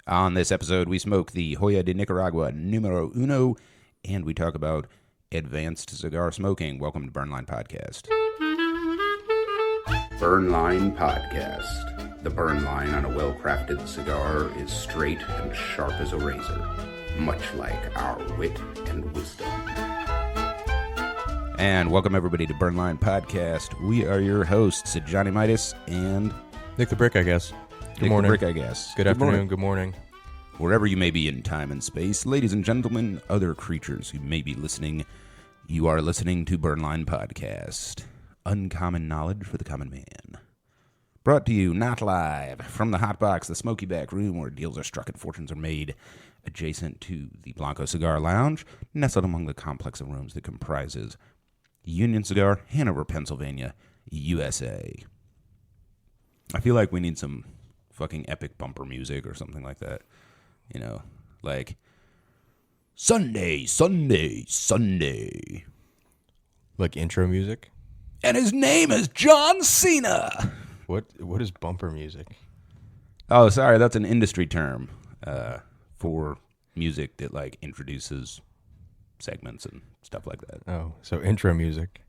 On this episode, we smoke the Joya de Nicaragua Numero Uno, and we talk about advanced cigar smoking. Welcome to Burnline Podcast. Burnline Podcast. The burn line on a well-crafted cigar is straight and sharp as a razor, much like our wit and wisdom. And welcome everybody to Burnline Podcast. We are your hosts, Johnny Midas and Nick the Brick, I guess. Good morning. Brick, I guess. Good afternoon. Good morning. Wherever you may be in time and space, ladies and gentlemen, other creatures who may be listening, you are listening to Burnline Podcast. Uncommon knowledge for the common man. Brought to you, not live, from the hot box, the smoky back room where deals are struck and fortunes are made, adjacent to the Blanco Cigar Lounge, nestled among the complex of rooms that comprises Union Cigar, Hanover, Pennsylvania, USA. I feel like we need some fucking epic bumper music or something like that. You know, like Sunday, Sunday, Sunday. Like intro music? And his name is John Cena. What is bumper music? Oh, sorry, that's an industry term for music that like introduces segments and stuff like that. Oh, so intro music.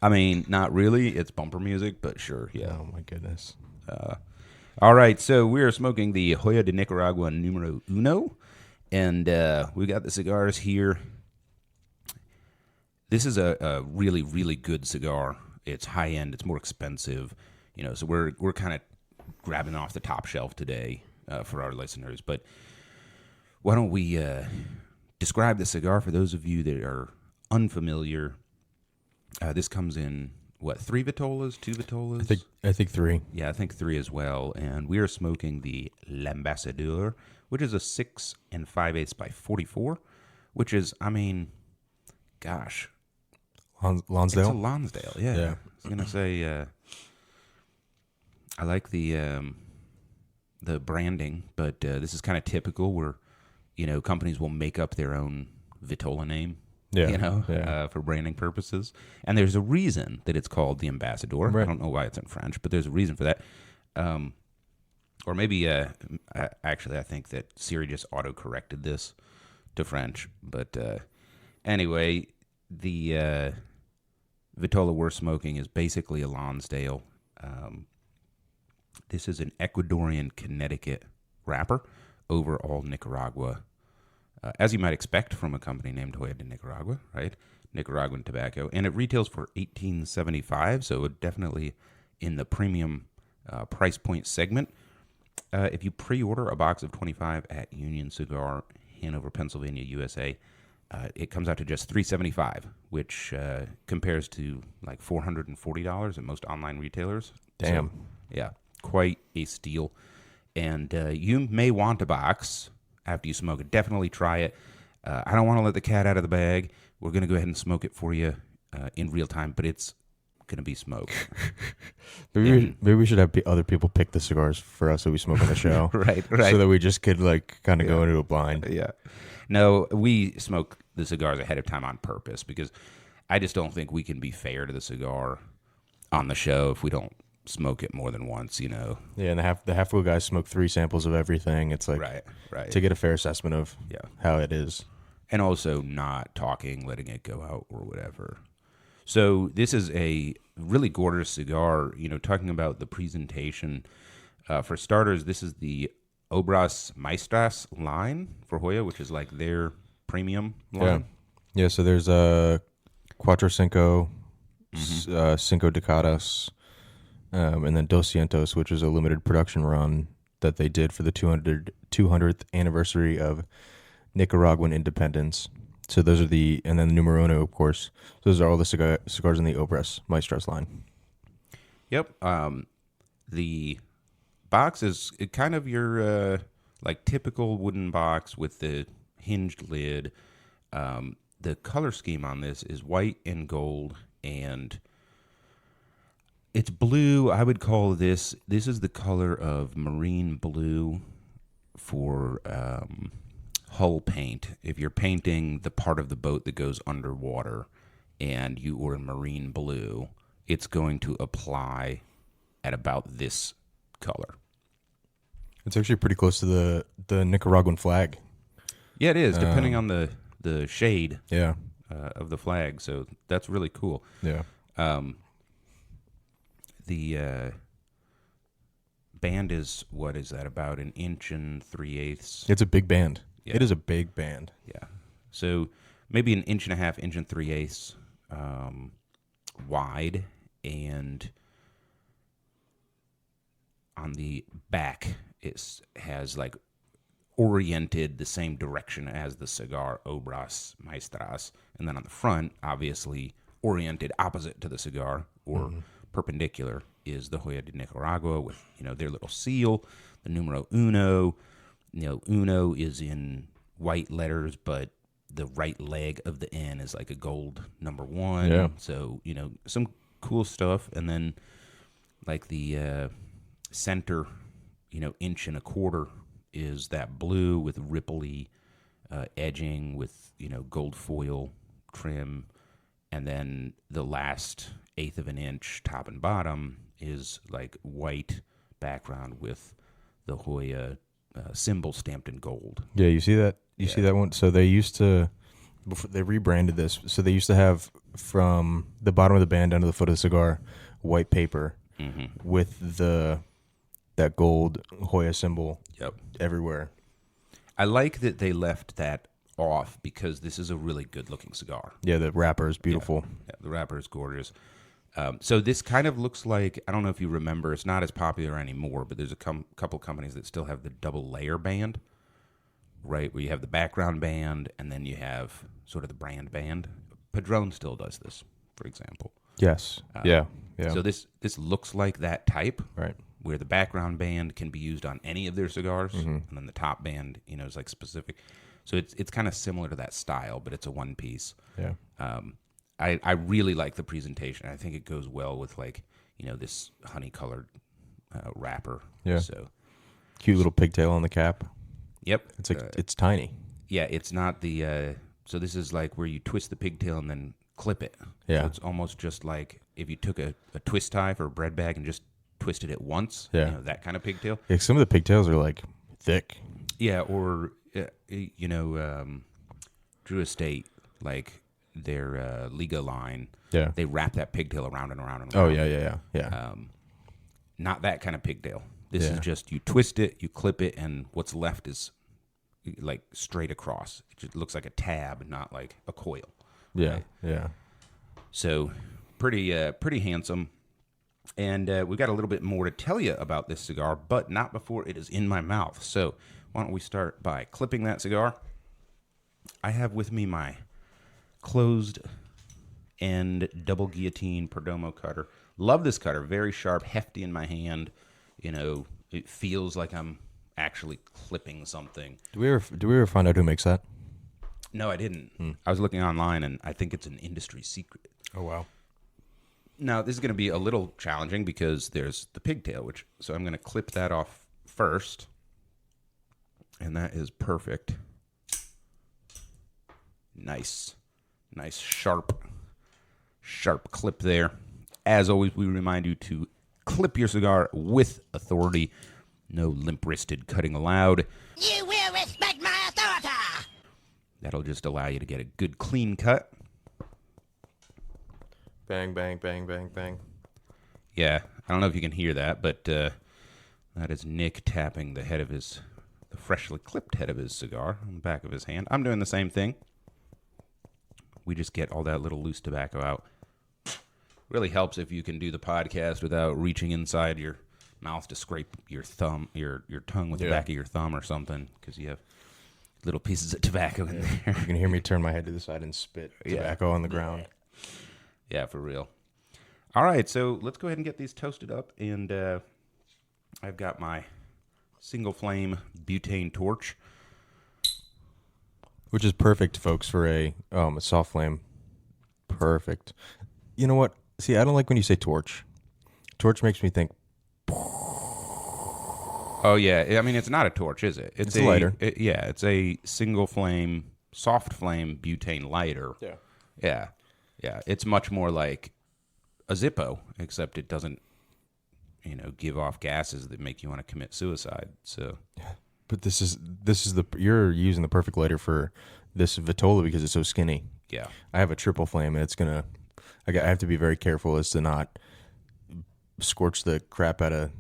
I mean, not really. It's bumper music, but sure, yeah. Oh, my goodness. All right, so we're smoking the Joya de Nicaragua Numero Uno, and we got the cigars here. This is a really, really good cigar. It's high-end. It's more expensive, you know, so we're kind of grabbing off the top shelf today for our listeners. But why don't we describe the cigar for those of you that are unfamiliar? This comes in, what, 3 vitolas, 2 vitolas? I think 3. Yeah, I think 3 as well. And we are smoking the L'Ambassadeur, which is a 6 5/8 by 44, which is, I mean, gosh. Lonsdale? It's a Lonsdale, yeah. I was going to say, I like the branding, but this is kind of typical where, you know, companies will make up their own vitola name. For branding purposes. And there's a reason that it's called the Ambassador. Right. I don't know why it's in French, but there's a reason for that. Or maybe, actually, I think that Siri just auto-corrected this to French. But anyway, the Vitola we're smoking is basically a Lonsdale. This is an Ecuadorian Connecticut wrapper over all Nicaragua. As you might expect from a company named Joya de Nicaragua, right? Nicaraguan tobacco. And it retails for $18.75, so definitely in the premium price point segment. If you pre-order a box of 25 at Union Cigar, Hanover, Pennsylvania, USA, it comes out to just $3.75, which compares to like $440 at most online retailers. Damn. So, yeah, quite a steal. And you may want a box after you smoke it. Definitely try it. I don't want to let the cat out of the bag. We're going to go ahead and smoke it for you in real time, but it's going to be smoke. maybe we should have other people pick the cigars for us that we smoke on the show. right. So that we just could like kind of go into a blind. Yeah. No, we smoke the cigars ahead of time on purpose because I just don't think we can be fair to the cigar on the show if we don't smoke it more than once, you know. Yeah, and the half wheel guys smoke 3 samples of everything. It's like right to get a fair assessment of how it is. And also not talking, letting it go out or whatever. So this is a really gorgeous cigar, you know, talking about the presentation. For starters, this is the Obras Maestras line for Joya, which is like their premium line. Yeah, so there's a Cuatro Cinco, Cinco Decadas, and then Dos Cientos, which is a limited production run that they did for the 200th anniversary of Nicaraguan independence. So those are and then the Numero Uno, of course. Those are all the cigars in the Obras Maestras line. Yep. The box is kind of your like typical wooden box with the hinged lid. The color scheme on this is white and gold, and it's blue. I would call this is the color of marine blue for hull paint. If you're painting the part of the boat that goes underwater and you are in marine blue, it's going to apply at about this color. It's actually pretty close to the Nicaraguan flag. Yeah, it is, depending on the shade Yeah. of the flag. So that's really cool. Yeah. The band is, what is that, about 1 3/8 inches? It's a big band. Yeah. It is a big band. Yeah. So maybe 1.5 inches, 1 3/8 wide, and on the back it has like oriented the same direction as the cigar, Obras Maestras, and then on the front, obviously oriented opposite to the cigar or perpendicular, is the Joya de Nicaragua with their little seal, the Numero Uno. Uno is in white letters, but the right leg of the N is like a gold number 1. Yeah. So some cool stuff, and then like the center, 1.25 inches is that blue with ripply edging with gold foil trim, and then the last 1/8 of an inch top and bottom is like white background with the Joya symbol stamped in gold. Yeah, you see that? You see that one? So they used to, before they rebranded this, so they used to have from the bottom of the band down to the foot of the cigar, white paper with that gold Joya symbol everywhere. I like that they left that off because this is a really good-looking cigar. Yeah, the wrapper is beautiful. Yeah, the wrapper is gorgeous. So this kind of looks like, I don't know if you remember, it's not as popular anymore, but there's a couple companies that still have the double layer band, right, where you have the background band and then you have sort of the brand band. Padron still does this, for example. Yes. Yeah. So this looks like that type, Right. where the background band can be used on any of their cigars, and then the top band, is like specific. So it's kind of similar to that style, but it's a one piece. Yeah. I really like the presentation. I think it goes well with like this honey colored wrapper. Yeah. So Cute little pigtail on the cap. yep. It's like it's tiny. Yeah. It's not the. So this is like where you twist the pigtail and then clip it. Yeah. So it's almost just like if you took a twist tie for a bread bag and just twisted it once. Yeah. That kind of pigtail. Yeah, some of the pigtails are like thick. Yeah. Or Drew Estate, like their Liga line. Yeah. They wrap that pigtail around and around and Oh around. yeah. Not that kind of pigtail. This Yeah. is just you twist it, you clip it, and what's left is like straight across. It just looks like a tab, not like a coil. Yeah. Right? Yeah. So pretty handsome. And we've got a little bit more to tell you about this cigar, but not before it is in my mouth. So why don't we start by clipping that cigar? I have with me my closed end double guillotine Perdomo cutter. Love this cutter. Very sharp, hefty in my hand. It feels like I'm actually clipping something. Do we ever find out who makes that? No, I didn't. I was looking online, and I think it's an industry secret. Oh wow. Now, this is going to be a little challenging because there's the pigtail, so I'm going to clip that off first. And that is perfect. Nice, sharp clip there. As always, we remind you to clip your cigar with authority. No limp-wristed cutting allowed. You will respect my authority. That'll just allow you to get a good, clean cut. Bang, bang, bang, bang, bang. Yeah, I don't know if you can hear that, but that is Nick tapping the freshly clipped head of his cigar on the back of his hand. I'm doing the same thing. We just get all that little loose tobacco out. Really helps if you can do the podcast without reaching inside your mouth to scrape your thumb, your tongue with the back of your thumb or something, because you have little pieces of tobacco in there. You can hear me turn my head to the side and spit tobacco on the ground. Yeah, for real. All right, so let's go ahead and get these toasted up, and I've got my single flame butane torch, Which is perfect, folks, for a soft flame. Perfect. You know what? See, I don't like when you say torch. Torch makes me think. Oh, yeah. I mean, it's not a torch, is it? It's a lighter. It's a single flame, soft flame butane lighter. Yeah. Yeah. It's much more like a Zippo, except it doesn't give off gases that make you want to commit suicide. So, But this is you're using the perfect lighter for this Vitola because it's so skinny. yeah. I have a triple flame, and I have to be very careful as to not scorch the crap out of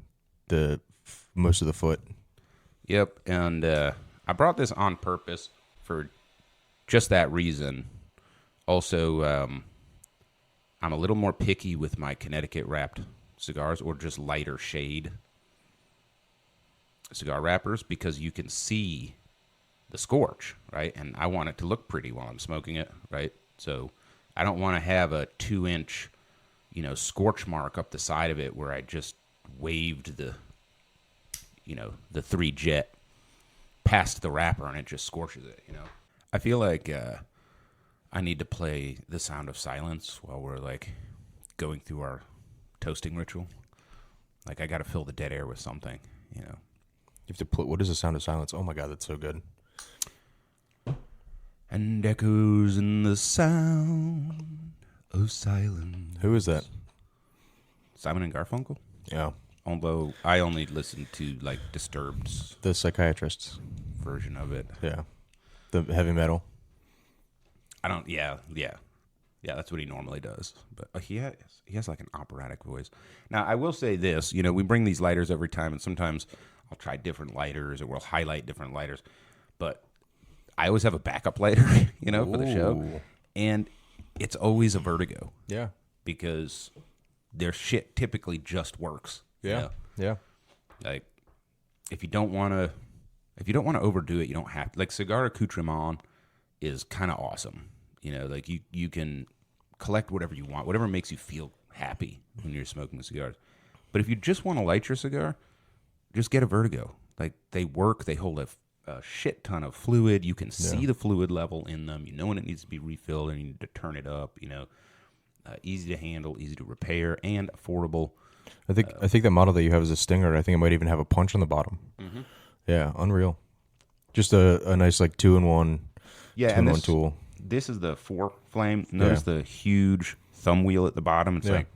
most of the foot. Yep, and I brought this on purpose for just that reason. Also, I'm a little more picky with my Connecticut wrapped cigars or just lighter shade cigar wrappers because you can see the scorch, right? And I want it to look pretty while I'm smoking it, right? So I don't want to have a 2-inch, scorch mark up the side of it where I just waved the 3-jet past the wrapper and it just scorches it, I feel like I need to play The Sound of Silence while we're like going through our toasting ritual. Like I got to fill the dead air with something, You have to put, what is The Sound of Silence? Oh my God, that's so good. And echoes in the sound of silence. Who is that? Simon and Garfunkel? Yeah. Although I only listened to like Disturbed's The psychiatrists. version of it. Yeah. The heavy metal. Yeah, that's what he normally does. But he has like an operatic voice. Now, I will say this, we bring these lighters every time, and sometimes I'll try different lighters, or we'll highlight different lighters. But I always have a backup lighter, for the show. Ooh. And it's always a Vertigo. Yeah. Because their shit typically just works. Yeah. Yeah. Like, if you don't want to overdo it, you don't have to. Like, Cigar Accoutrement is kind of awesome. Like you can collect whatever you want, whatever makes you feel happy when you're smoking cigars. But if you just want to light your cigar, just get a Vertigo. Like, they work. They hold a shit ton of fluid. You can see the fluid level in them. You know when it needs to be refilled and you need to turn it up. Easy to handle, easy to repair, and affordable. I think the model that you have is a Stinger. I think it might even have a punch on the bottom. Mm-hmm. Yeah, unreal. Just a nice like 2-in-1. Yeah, 2-in-1 tool. This is the 4-flame. Notice the huge thumb wheel at the bottom. It's like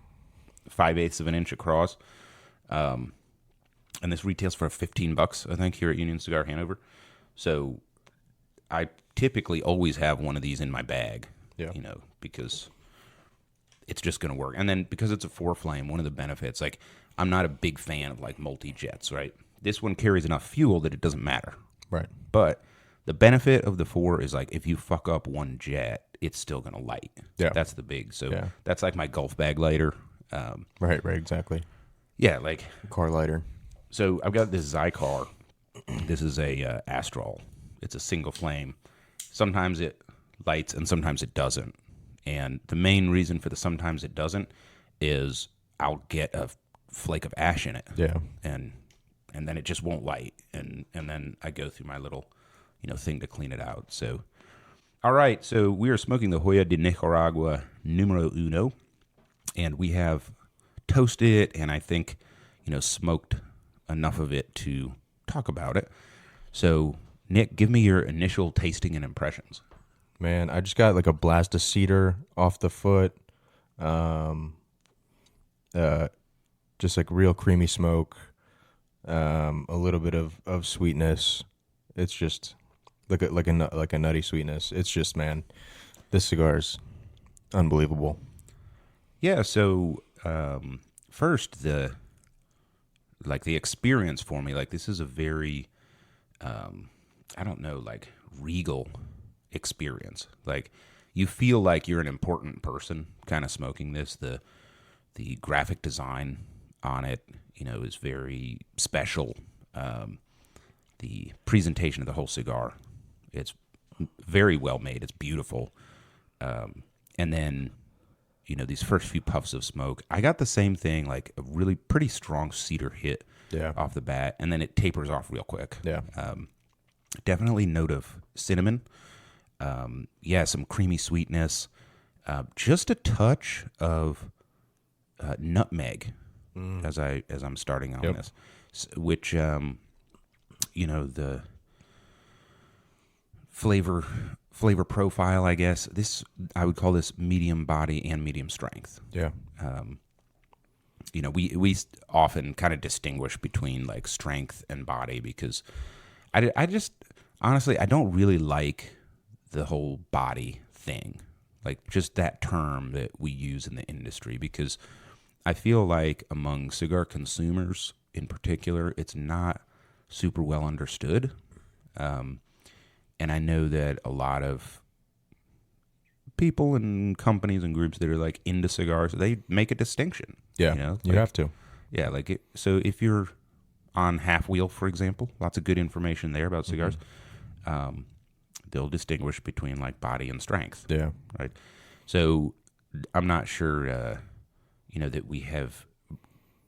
5/8 of an inch across. And this retails for $15, I think, here at Union Cigar Hanover. So I typically always have one of these in my bag. Yeah. Because it's just going to work. And then because it's a 4-flame, one of the benefits, like, I'm not a big fan of like multi-jets, right? This one carries enough fuel that it doesn't matter. Right. But the benefit of the 4 is like if you fuck up one jet, it's still going to light. Yeah. That's the big. So that's like my golf bag lighter. Right, exactly. Yeah, like Car lighter. So I've got this Zycar. This is a Astral. It's a single flame. Sometimes it lights and sometimes it doesn't. And the main reason for the sometimes it doesn't is I'll get a flake of ash in it. Yeah. And then it just won't light. And then I go through my little, thing to clean it out. So, all right. So we are smoking the Joya de Nicaragua Numero Uno. And we have toasted it and I think, smoked enough of it to talk about it. So, Nick, give me your initial tasting and impressions. Man, I just got like a blast of cedar off the foot. Just like real creamy smoke. A little bit of sweetness. It's just like a nutty sweetness. It's just, man, this cigar's unbelievable. Yeah, so first the experience for me, like this is a very regal experience. Like you feel like you're an important person kind of smoking this. The graphic design on it, is very special. The presentation of the whole cigar, it's very well made. It's beautiful. And then, these first few puffs of smoke, I got the same thing, like a really pretty strong cedar hit off the bat, and then it tapers off real quick. Yeah. Definitely note of cinnamon. Some creamy sweetness. Just a touch of nutmeg as I'm starting on this, which the flavor profile, I guess I would call this medium body and medium strength. Yeah. we often kind of distinguish between like strength and body because I just honestly I don't really like the whole body thing, like just that term that we use in the industry, because I feel like among cigar consumers in particular, it's not super well understood. And I know that a lot of people and companies and groups that are like into cigars, they make a distinction. Yeah, you like, have to. Yeah, so if you're on Half Wheel, for example, lots of good information there about cigars. They'll distinguish between like body and strength. Yeah. Right. So I'm not sure, that we have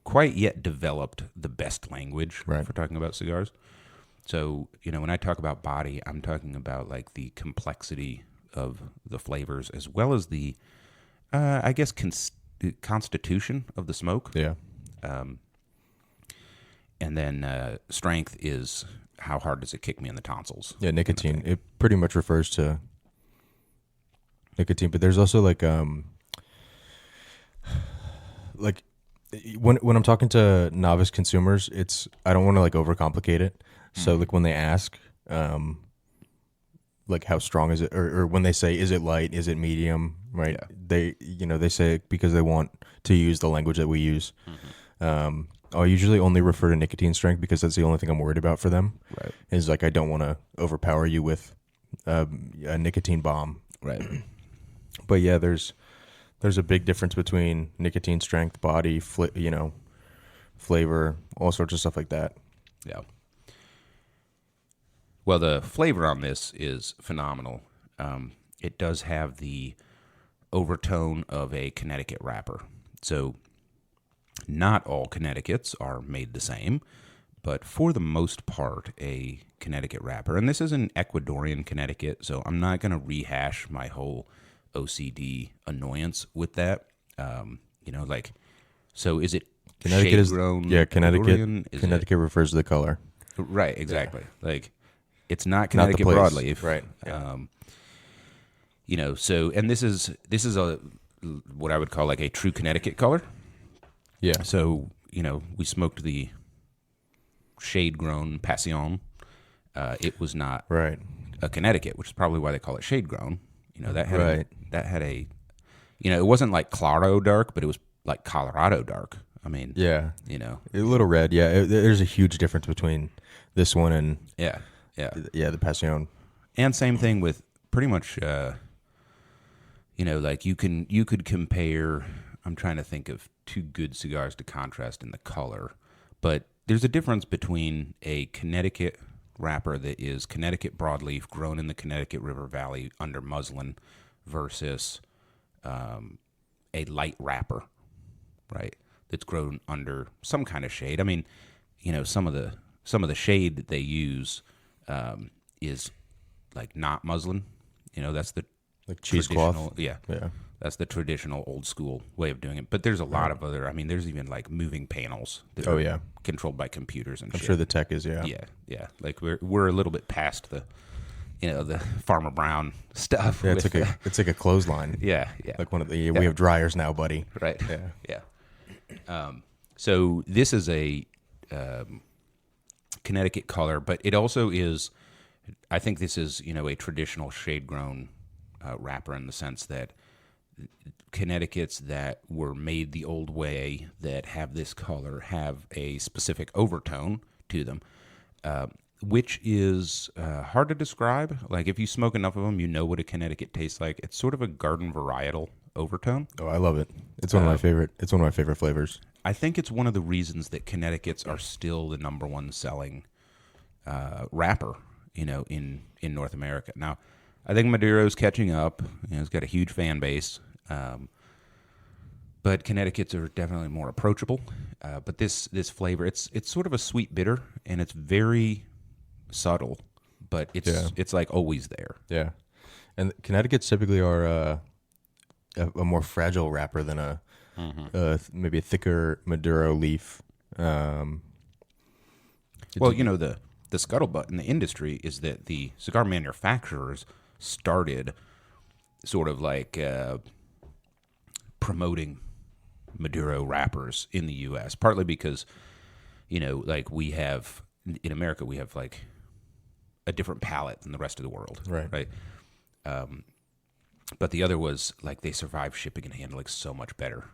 quite yet developed the best language for talking about cigars. So, when I talk about body, I'm talking about like the complexity of the flavors as well as the, I guess, constitution of the smoke. Yeah. And then strength is how hard does it kick me in the tonsils? Yeah, nicotine. It pretty much refers to nicotine, but there's also like when I'm talking to novice consumers, I don't want to like overcomplicate it. So like when they ask like how strong is it, or when they say is it light, is it medium, right? Yeah. They say it because they want to use the language that we use. I'll usually only refer to nicotine strength because that's the only thing I'm worried about for them. Right. Is like I don't want to overpower you with a nicotine bomb. Right. But yeah, there's a big difference between nicotine strength, body, flavor, all sorts of stuff like that. Yeah. Well, the flavor on this is phenomenal. It does have the overtone of a Connecticut wrapper. So not all Connecticut's are made the same, but for the most part, a Connecticut wrapper. And this is an Ecuadorian Connecticut, so I'm not going to rehash my whole OCD annoyance with that. So is it Connecticut shade-grown? Connecticut refers to the color. Right, exactly. Yeah. Like, it's not Connecticut broadleaf. Right. Yeah. So, and this is a what I would call like a true Connecticut color. Yeah. So, we smoked the shade-grown Passion. It was not a Connecticut, which is probably why they call it shade-grown. That had a it wasn't like Claro dark, but it was like Colorado dark. I mean, yeah, a little red. Yeah, there's a huge difference between this one and the Passion. And same thing with pretty much, like you could compare. I'm trying to think of two good cigars to contrast in the color, but there's a difference between a Connecticut wrapper that is Connecticut broadleaf grown in the Connecticut River Valley under muslin versus a light wrapper, right? That's grown under some kind of shade. I mean, some of the shade that they use is like not muslin. That's the like cheesecloth. Yeah. That's the traditional old school way of doing it. But there's a lot of other. I mean, there's even like moving panels that are controlled by computers and I'm shit. sure the tech is Yeah. Like we're a little bit past the the Farmer Brown stuff. Yeah, it's like a clothesline. Yeah. Like one of the we have dryers now, buddy. Right. Yeah. So this is a Connecticut color, but it also is. I think this is a traditional shade grown wrapper in the sense that Connecticut's that were made the old way that have this color have a specific overtone to them, which is hard to describe. Like if you smoke enough of them, you know what a Connecticut tastes like. It's sort of a garden varietal overtone. Oh, I love it. It's one of my favorite. It's one of my favorite flavors. I think it's one of the reasons that Connecticut's are still the number one selling wrapper, in North America. Now, I think Maduro's catching up. It's got a huge fan base. But Connecticut's are definitely more approachable. But this flavor, it's sort of a sweet bitter, and it's very subtle, but it's like always there. Yeah, and Connecticut's typically are a more fragile wrapper than maybe a thicker Maduro leaf. Well, the scuttlebutt in the industry is that the cigar manufacturers started sort of like promoting Maduro wrappers in the U.S. Partly because, like in America, we have like a different palate than the rest of the world, right? But the other was like they survive shipping and handling so much better.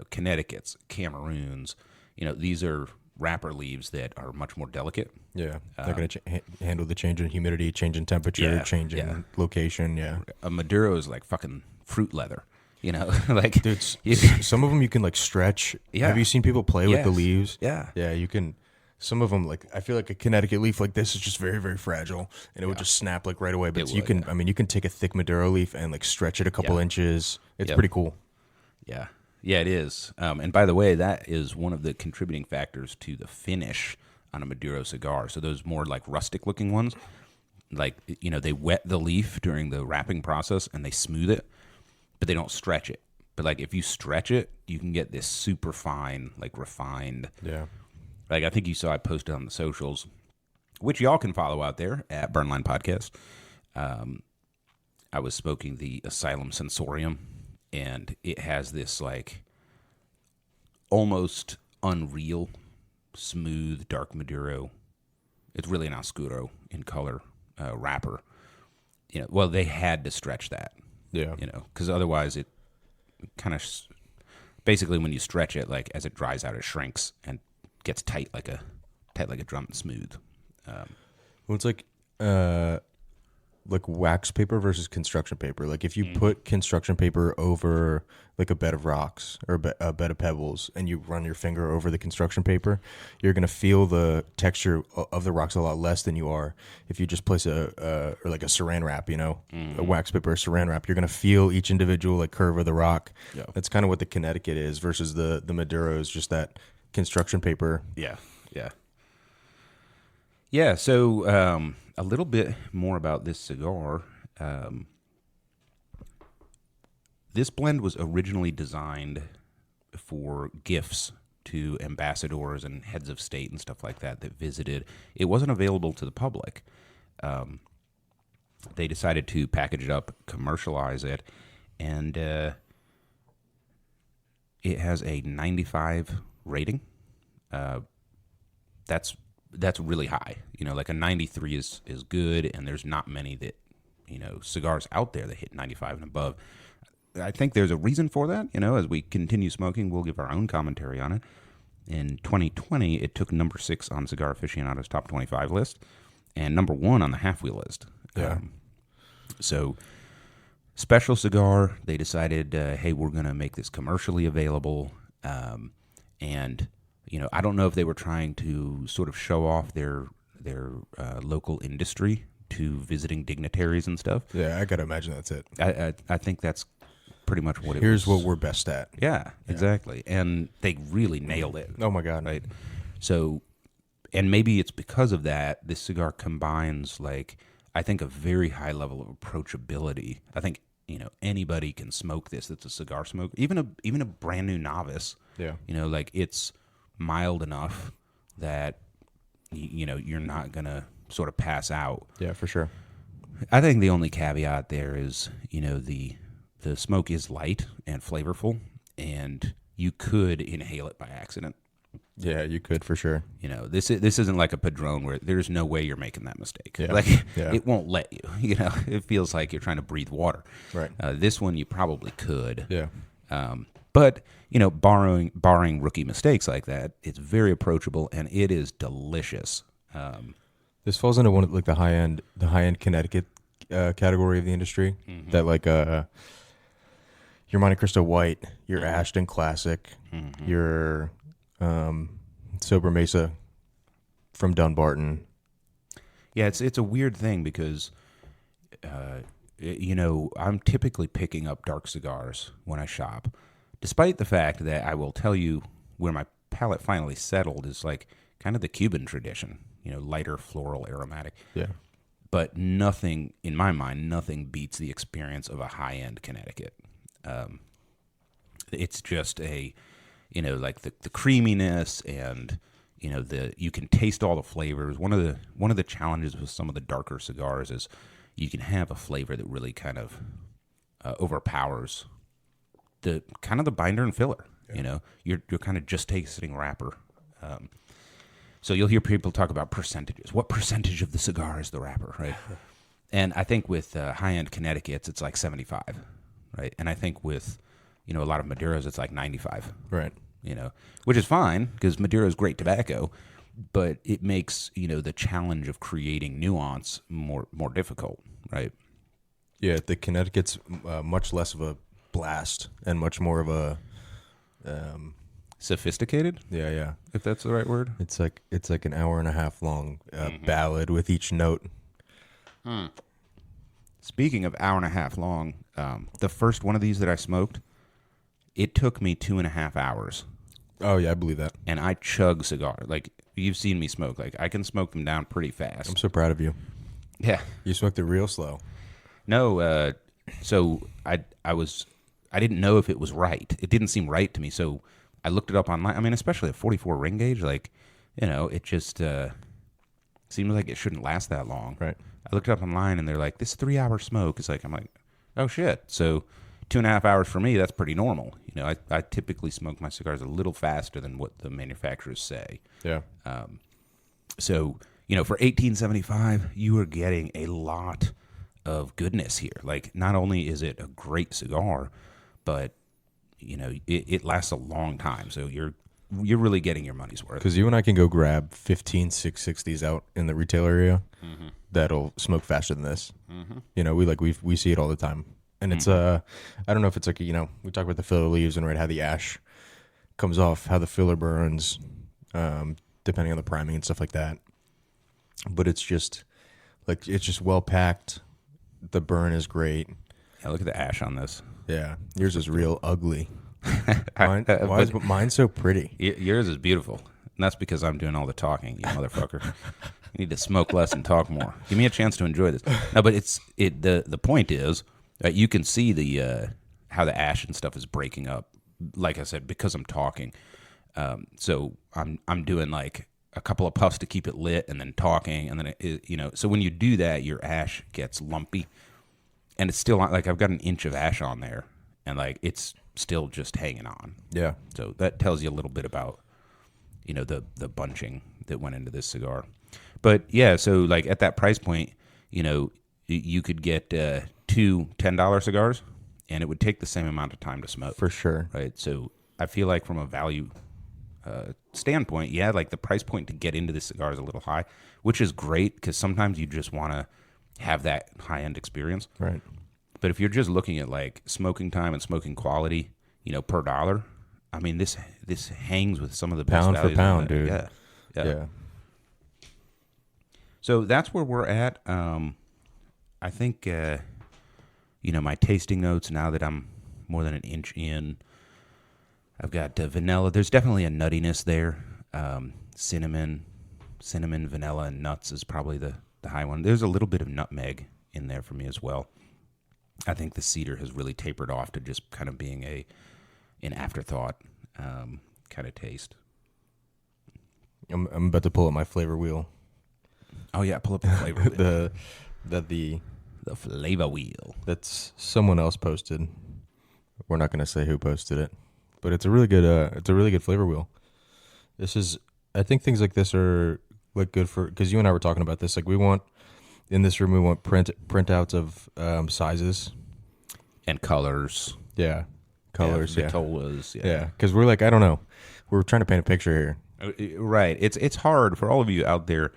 Connecticut's, Cameroons, these are wrapper leaves that are much more delicate. Yeah, they're going to handle the change in humidity, change in temperature, change in location. Yeah, a Maduro is like fucking fruit leather. Like dude, some of them you can like stretch. Yeah. Have you seen people play with the leaves? Yeah, yeah, you can. Some of them, like I feel like a Connecticut leaf like this is just very, very fragile, and it would just snap like right away. But you can, I mean, you can take a thick Maduro leaf and like stretch it a couple inches. It's pretty cool. Yeah, yeah, it is. And by the way, that is one of the contributing factors to the finish on a Maduro cigar. So those more like rustic looking ones, like they wet the leaf during the wrapping process and they smooth it, but they don't stretch it. But like if you stretch it, you can get this super fine, like refined. Yeah. Like I think you saw I posted on the socials, which y'all can follow out there at Burnline Podcast. I was smoking the Asylum Sensorium, and it has this like almost unreal, smooth, dark Maduro. It's really an Oscuro in color wrapper. Well, they had to stretch that. Yeah. Because otherwise it kind of basically when you stretch it, like as it dries out, it shrinks and gets tight like a drum and smooth. Well, it's like wax paper versus construction paper. Like if you put construction paper over like a bed of rocks or a bed of pebbles and you run your finger over the construction paper, you're going to feel the texture of the rocks a lot less than you are if you just place or like a saran wrap, a wax paper or saran wrap. You're going to feel each individual like curve of the rock. Yeah. That's kind of what the Connecticut is versus the Maduro is just that construction paper. Yeah. So a little bit more about this cigar. This blend was originally designed for gifts to ambassadors and heads of state and stuff like that visited. It wasn't available to the public. They decided to package it up, commercialize it, and it has a 95 rating. That's really high. Like a 93 is good, and there's not many that, cigars out there that hit 95 and above. I think there's a reason for that. As we continue smoking, we'll give our own commentary on it. In 2020, it took number 6 on Cigar Aficionado's top 25 list and number 1 on the Half Wheel list. Yeah. So special cigar, they decided, hey, we're going to make this commercially available. And I don't know if they were trying to sort of show off their local industry to visiting dignitaries and stuff. Yeah, I gotta imagine that's it. I think that's pretty much what it was. Here's what we're best at. Yeah, exactly. And they really nailed it. Oh my God. Right. So, and maybe it's because of that, this cigar combines like, I think a very high level of approachability. I think, anybody can smoke this. That's a cigar smoker, even a brand new novice. Yeah. Like it's mild enough that you're not gonna sort of pass out. Yeah, for sure. I think the only caveat there is the smoke is light and flavorful, and you could inhale it by accident. Yeah, you could for sure. This isn't like a Padron where there's no way you're making that mistake. Yeah. It won't let you. It feels like you're trying to breathe water. Right. This one you probably could. Yeah. But barring rookie mistakes like that, it's very approachable and it is delicious. This falls into one of like the high end Connecticut category of the industry. Mm-hmm. That like your Monte Cristo White, your Ashton Classic, your Sober Mesa from Dunbarton. Yeah, it's a weird thing because I'm typically picking up dark cigars when I shop. Despite the fact that I will tell you where my palate finally settled is like kind of the Cuban tradition, lighter floral aromatic. Yeah. But nothing, in my mind, nothing beats the experience of a high-end Connecticut. It's just like the creaminess and, you can taste all the flavors. One of the challenges with some of the darker cigars is you can have a flavor that really kind of overpowers the binder and filler. You know, you're kind of just tasting wrapper. So you'll hear people talk about percentages. What percentage of the cigar is the wrapper, right? And I think with high-end Connecticut's, it's like 75, right? And I think with, a lot of Maduros, it's like 95. Right. Which is fine because Maduro is great tobacco, but it makes, the challenge of creating nuance more difficult, right? Yeah, the Connecticut's much less of a blast and much more of a sophisticated. Yeah. If that's the right word. It's like an hour and a half long ballad with each note. Speaking of hour and a half long, the first one of these that I smoked, it took me 2.5 hours. Oh yeah, I believe that. And I chug cigar. Like, you've seen me smoke. Like, I can smoke them down pretty fast. I'm so proud of you. Yeah. You smoked it real slow. No, so I didn't know if it was right. It didn't seem right to me, so I looked it up online. I mean, especially a 44 ring gauge, like, it just seemed like it shouldn't last that long. Right. I looked it up online, and they're like, this 3-hour smoke is like, I'm like, oh, shit. So 2.5 hours for me, that's pretty normal. I typically smoke my cigars a little faster than what the manufacturers say. Yeah. So, for $18.75, you are getting a lot of goodness here. Like, not only is it a great cigar, but, it lasts a long time. So you're really getting your money's worth. Because you and I can go grab 15 660s out in the retail area that'll smoke faster than this. We see it all the time. And it's I don't know if it's like, we talk about the filler leaves and how the ash comes off, how the filler burns, depending on the priming and stuff like that. But it's just well packed. The burn is great. Yeah, look at the ash on this. Yeah, yours is real ugly. Why is mine so pretty? Yours is beautiful, and that's because I'm doing all the talking, you motherfucker. You need to smoke less and talk more. Give me a chance to enjoy this. No, but the point is that you can see the how the ash and stuff is breaking up. Like I said, because I'm talking, so I'm doing like a couple of puffs to keep it lit, and then talking, and then So when you do that, your ash gets lumpy, and it's still like I've got an inch of ash on there, and like it's still just hanging on. Yeah. So that tells you a little bit about, the bunching that went into this cigar. But yeah, so like at that price point, you could get 2 $10 cigars, and it would take the same amount of time to smoke. For sure. Right. So I feel like from a value standpoint, yeah, like the price point to get into this cigar is a little high, which is great because sometimes you just want to have that high-end experience. Right. But if you're just looking at like smoking time and smoking quality, per dollar, I mean this hangs with some of the best pound for values pound, dude. Yeah. So that's where we're at. I think my tasting notes, now that I'm more than an inch in, I've got vanilla. There's definitely a nuttiness there. Cinnamon, vanilla, and nuts is probably the high one. There's a little bit of nutmeg in there for me as well. I think the cedar has really tapered off to just kind of being an afterthought kind of taste. I'm about to pull up my flavor wheel. Oh yeah, pull up the flavor wheel. The flavor wheel. That's someone else posted. We're not going to say who posted it, but it's a really good flavor wheel. I think things like this are like good for, because you and I were talking about this. Like we want printouts of sizes and colors. Yeah, colors. Yeah, vitolas. Yeah, because we're like, I don't know, we're trying to paint a picture here. Right. It's hard for all of you out there,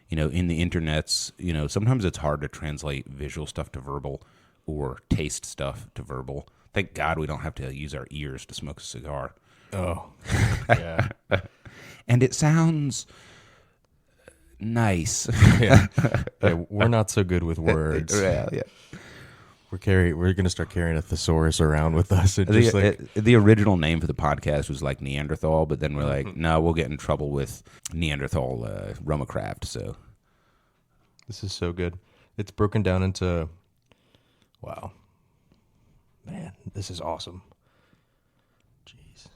in the internets. Sometimes it's hard to translate visual stuff to verbal or taste stuff to verbal. Thank God we don't have to use our ears to smoke a cigar. Oh, yeah. And it sounds nice. Yeah, we're not so good with words. Yeah. We're gonna start carrying a thesaurus around with us. And the original name for the podcast was like Neanderthal, but then we're like, no, we'll get in trouble with Neanderthal Romacraft. So this is so good. It's broken down into, wow, man, this is awesome. Jeez,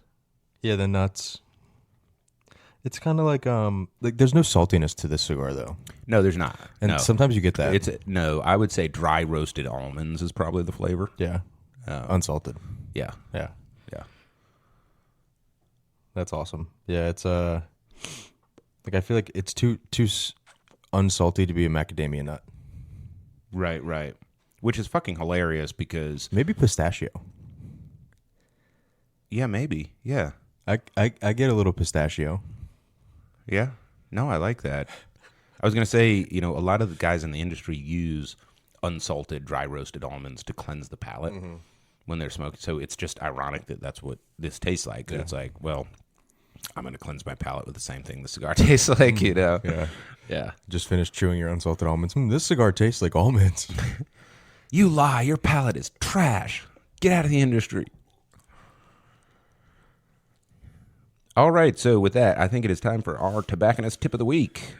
yeah, the nuts. It's kind of like there's no saltiness to this cigar though. No, there's not. And sometimes you get that. I would say dry roasted almonds is probably the flavor. Yeah. Unsalted. Yeah. Yeah. That's awesome. Yeah, it's like I feel like it's too unsalty to be a macadamia nut. Right. Which is fucking hilarious because Maybe pistachio. yeah, maybe. Yeah. I get a little pistachio. Yeah. No, I like that. I was going to say, a lot of the guys in the industry use unsalted, dry roasted almonds to cleanse the palate when they're smoking. So it's just ironic that that's what this tastes like. 'Cause it's like, well, I'm going to cleanse my palate with the same thing the cigar tastes like, Yeah. Yeah. Just finished chewing your unsalted almonds. This cigar tastes like almonds. You lie. Your palate is trash. Get out of the industry. All right. So with that, I think it is time for our tobacconist tip of the week.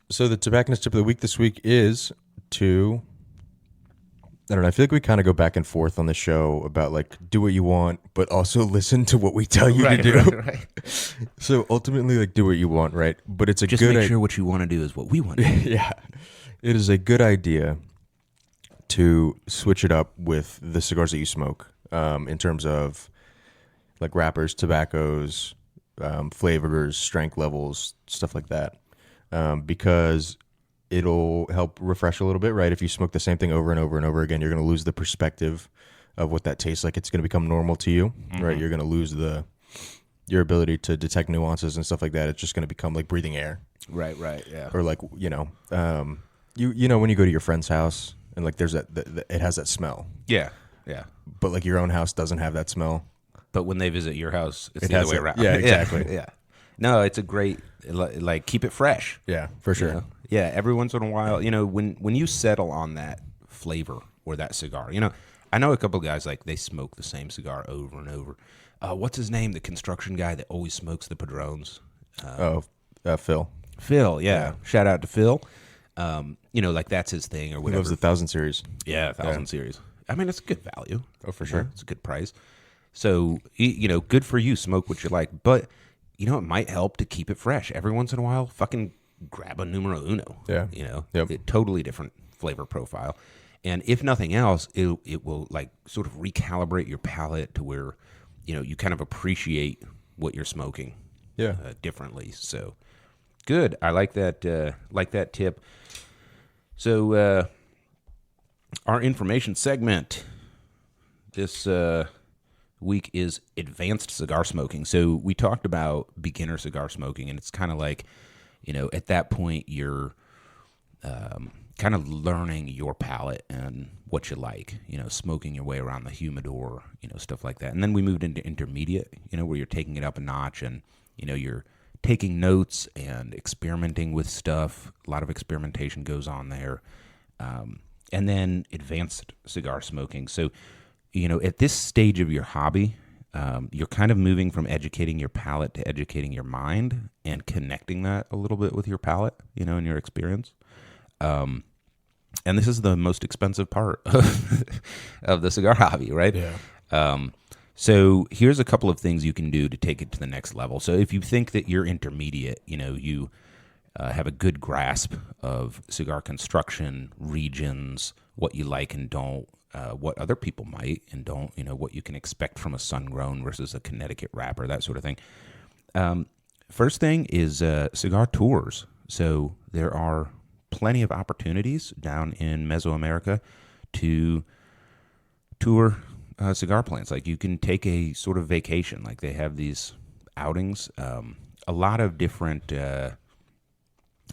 So the tobacconist tip of the week this week is to, I don't know, I feel like we kind of go back and forth on the show about like do what you want, but also listen to what we tell you to do. Right. So ultimately, like do what you want, right? But it's a Just good make sure what you want to do is what we want to do. Yeah, it is a good idea to switch it up with the cigars that you smoke, in terms of like wrappers, tobaccos, flavors, strength levels, stuff like that, because it'll help refresh a little bit, right? If you smoke the same thing over and over and over again, you're going to lose the perspective of what that tastes like. It's going to become normal to you, right? You're going to lose your ability to detect nuances and stuff like that. It's just going to become like breathing air. Right, yeah. Or like, you know when you go to your friend's house and like there's it has that smell, Yeah. but like your own house doesn't have that smell. But when they visit your house, it's It the has other way it. around. Yeah, exactly. Yeah. No, it's a great, like, keep it fresh. Yeah, for sure. You know? Yeah, every once in a while, when you settle on that flavor or that cigar, I know a couple guys, like, they smoke the same cigar over and over. What's his name? The construction guy that always smokes the Padrones. Phil. Phil, yeah. Shout out to Phil. Like that's his thing or He whatever. loves the 1000 series. Yeah, 1000 series. I mean, it's a good value. Oh, for sure. It's a good price. So, good for you. Smoke what you like. But, it might help to keep it fresh. Every once in a while, fucking grab a Numero Uno. Yeah. Yep. Totally different flavor profile. And if nothing else, it will, like, sort of recalibrate your palate to where, you kind of appreciate what you're smoking differently. So, good. I like that tip. So, our information segment this week is advanced cigar smoking. So we talked about beginner cigar smoking, and it's kind of like, at that point you're kind of learning your palate and what you like, smoking your way around the humidor, stuff like that. And then we moved into intermediate, where you're taking it up a notch and, you're taking notes and experimenting with stuff. A lot of experimentation goes on there. And then advanced cigar smoking. So, at this stage of your hobby, you're kind of moving from educating your palate to educating your mind and connecting that a little bit with your palate, in your experience. And this is the most expensive part of the cigar hobby, right? Yeah. So here's a couple of things you can do to take it to the next level. So if you think that you're intermediate, you have a good grasp of cigar construction, regions, what you like and don't, what other people might and don't, what you can expect from a sun-grown versus a Connecticut wrapper, that sort of thing. First thing is cigar tours. So there are plenty of opportunities down in Mesoamerica to tour cigar plants. Like you can take a sort of vacation. Like they have these outings. A lot of different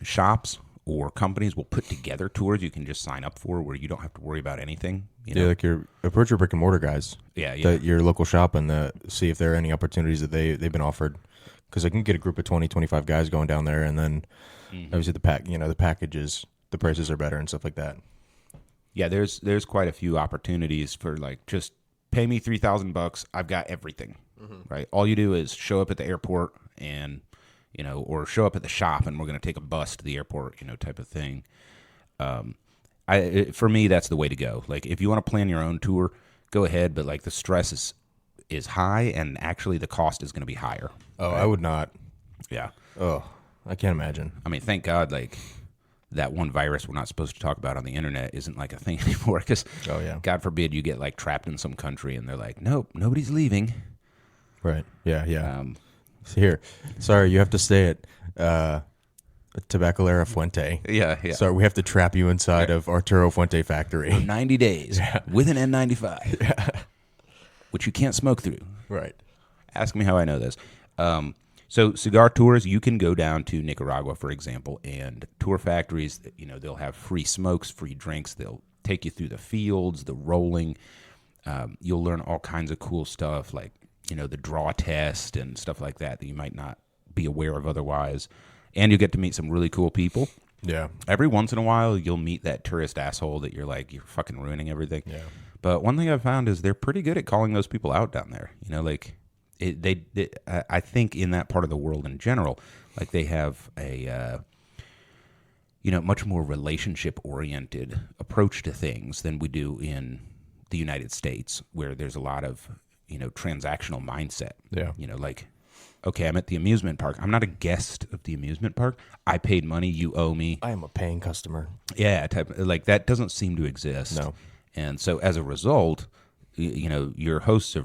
shops or companies will put together tours you can just sign up for where you don't have to worry about anything. Yeah, like your approach your brick and mortar guys. Yeah. Your local shop and see if there are any opportunities that they've been offered. Because I can get a group of 20, 25 guys going down there, and then obviously the packages, the prices are better and stuff like that. Yeah, there's quite a few opportunities for like just pay me $3,000, I've got everything. Right? All you do is show up at the airport and or show up at the shop and we're going to take a bus to the airport, type of thing. For me, that's the way to go. Like, if you want to plan your own tour, go ahead, but like the stress is high and actually the cost is going to be higher. Oh, right? I would not. Yeah. Oh, I can't imagine. I mean, thank God, like that one virus we're not supposed to talk about on the internet isn't like a thing anymore. Because, God forbid, you get like trapped in some country and they're like, nope, nobody's leaving. Right. Yeah. Yeah. Here, sorry, you have to stay at Tabacalera Fuente. Yeah, yeah. So we have to trap you inside of Arturo Fuente factory. 90 days with an N95, which you can't smoke through. Right. Ask me how I know this. So cigar tours, you can go down to Nicaragua, for example, and tour factories, they'll have free smokes, free drinks. They'll take you through the fields, the rolling. You'll learn all kinds of cool stuff like, the draw test and stuff like that you might not be aware of otherwise. And you get to meet some really cool people. Yeah. Every once in a while, you'll meet that tourist asshole that you're like, you're fucking ruining everything. Yeah. But one thing I've found is they're pretty good at calling those people out down there. I think in that part of the world in general, like they have a, much more relationship-oriented approach to things than we do in the United States, where there's a lot of, transactional mindset. Yeah. Like, okay, I'm at the amusement park. I'm not a guest of the amusement park. I paid money. You owe me. I am a paying customer. Yeah, like that doesn't seem to exist. No. And so as a result, your hosts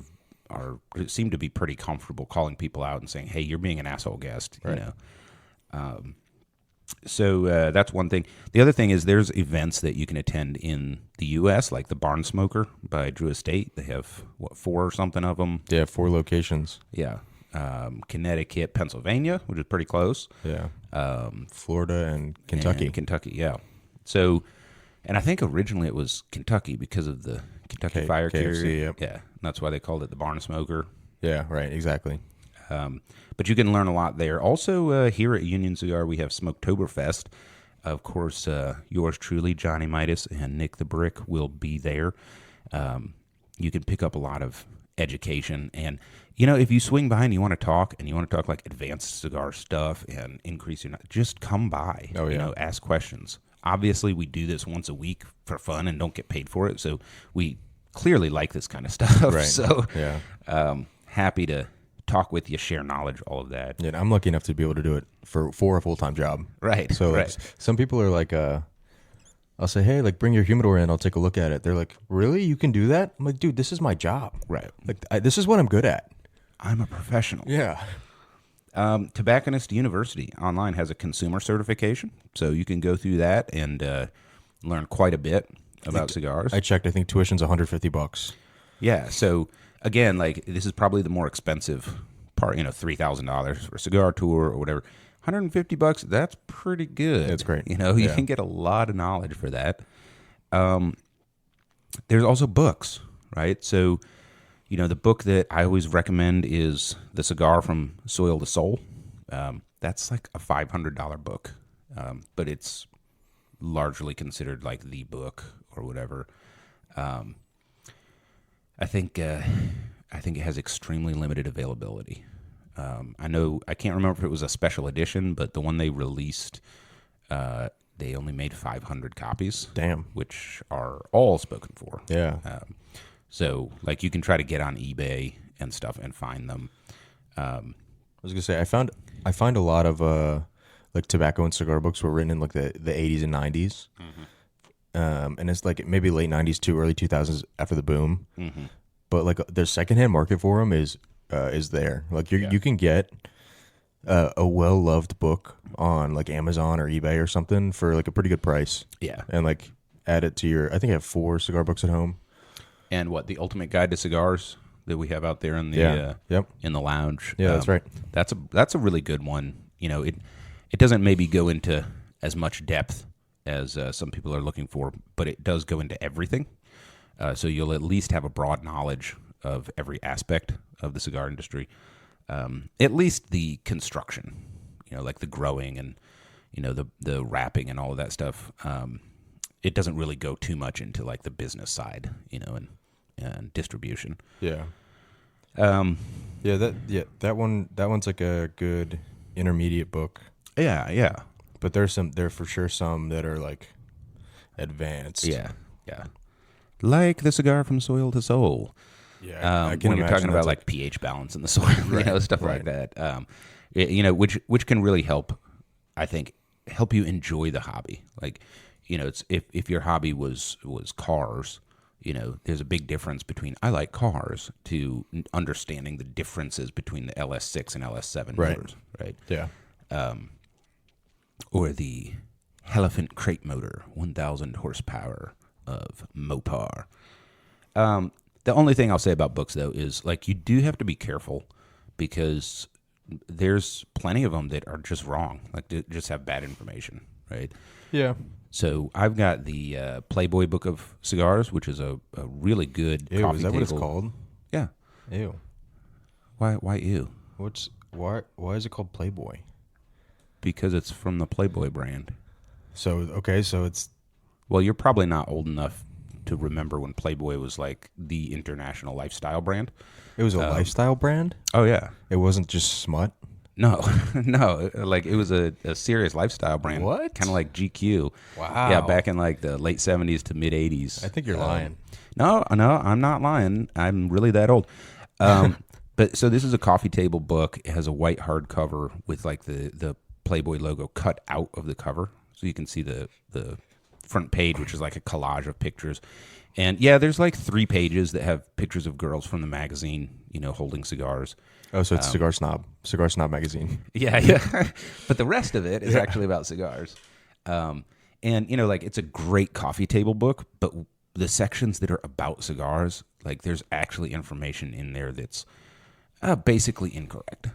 seem to be pretty comfortable calling people out and saying, "Hey, you're being an asshole guest." Right. So that's one thing. The other thing is there's events that you can attend in the U.S., like the Barn Smoker by Drew Estate. They have, 4 or something of them? Yeah, 4 locations. Yeah. Connecticut, Pennsylvania, which is pretty close. Yeah. Florida and Kentucky. And Kentucky, yeah. So, and I think originally it was Kentucky because of the Kentucky Fire KFC, Carrier. yep. Yeah, that's why they called it the Barn Smoker. Yeah, right, exactly. But you can learn a lot there. Also, here at Union Cigar, we have Smoketoberfest. Of course, yours truly, Johnny Midas, and Nick the Brick will be there. You can pick up a lot of education. And, if you swing by and you want to talk, like advanced cigar stuff and increase your knowledge, just come by. Oh, yeah. Ask questions. Obviously, we do this once a week for fun and don't get paid for it. So we clearly like this kind of stuff. Right. So yeah. Happy to talk with you, share knowledge, all of that. Yeah, I'm lucky enough to be able to do it for a full-time job. Right. So right. Some people are like, I'll say, hey, like bring your humidor in, I'll take a look at it. They're like, really? You can do that? I'm like, dude, this is my job. Right. Like, this is what I'm good at. I'm a professional. Yeah. Tobacconist University online has a consumer certification, so you can go through that and learn quite a bit about cigars. I checked. I think tuition's $150. Yeah. So again, like this is probably the more expensive part. $3,000 for a cigar tour or whatever. $150. That's pretty good. That's great. You Yeah. can get a lot of knowledge for that. There's also books, right? So, the book that I always recommend is The Cigar from Soil to Soul. That's like a $500 book, but it's largely considered like the book or whatever. I think it has extremely limited availability. I can't remember if it was a special edition, but the one they released, they only made 500 copies. Damn. Which are all spoken for. Yeah. So, like, you can try to get on eBay and stuff and find them. I was gonna say I find a lot of like tobacco and cigar books were written in like the 80s and 90s, and it's like maybe late 90s to early 2000s after the boom. Mm-hmm. But like their secondhand market for them is there. Like you can get a well loved book on like Amazon or eBay or something for like a pretty good price. Yeah. And like add it to your. I think I have 4 cigar books at home. And the Ultimate Guide to Cigars that we have out there in the in the lounge. Yeah, that's right. That's a really good one. It doesn't maybe go into as much depth as some people are looking for, but it does go into everything. So you'll at least have a broad knowledge of every aspect of the cigar industry. At least the construction, like the growing and the wrapping and all of that stuff. It doesn't really go too much into like the business side, and distribution. Yeah. That one's like a good intermediate book. Yeah. But there are for sure some that are like advanced. Yeah. Like the Cigar from Soil to Soul. Yeah, I can when you're imagine talking about that's like pH balance in the soil, stuff like right. that. Which can really help. I think help you enjoy the hobby. Like, it's if your hobby was cars, there's a big difference between I like cars to understanding the differences between the LS6 and LS7 Right. motors, right? Yeah. Or the Elephant crate motor, 1,000 horsepower of Mopar. The only thing I'll say about books, though, is like you do have to be careful because there's plenty of them that are just wrong, like they just have bad information, right? Yeah. So I've got the Playboy Book of Cigars, which is a really good Ew, coffee is that table. what it's called? Yeah. Ew. Why ew? Why is it called Playboy? Because it's from the Playboy brand. So it's Well, you're probably not old enough to remember when Playboy was like the international lifestyle brand. it was a lifestyle brand? Oh yeah. It wasn't just smut? No, no, like it was a serious lifestyle brand. What? Kind of like GQ. Wow. Yeah, back in like the late 70s to mid 80s. I think you're lying. No, I'm not lying. I'm really that old. But so this is a coffee table book. It has a white hardcover with like the Playboy logo cut out of the cover, so you can see the front page, which is like a collage of pictures. And yeah, there's like 3 pages that have pictures of girls from the magazine, holding cigars. Oh, so it's Cigar Snob magazine. Yeah, yeah. But the rest of it is actually about cigars. And, like it's a great coffee table book, but the sections that are about cigars, like there's actually information in there that's basically incorrect.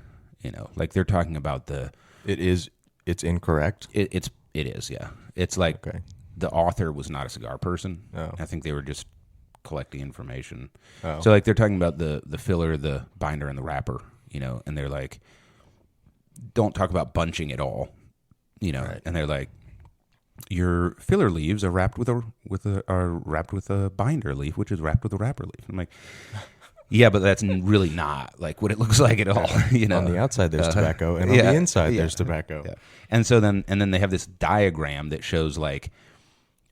Like they're talking about It's incorrect. it is, yeah. It's like Okay. the author was not a cigar person. Oh. I think they were just collecting information. Oh. So like they're talking about the filler, the binder, and the wrapper, and they're like, don't talk about bunching at all, Right. and they're like, your filler leaves are wrapped with a binder leaf, which is wrapped with a wrapper leaf. I'm like, yeah, but that's really not like what it looks like at all. On the outside there's tobacco, and on the inside there's tobacco. Yeah. And so then they have this diagram that shows like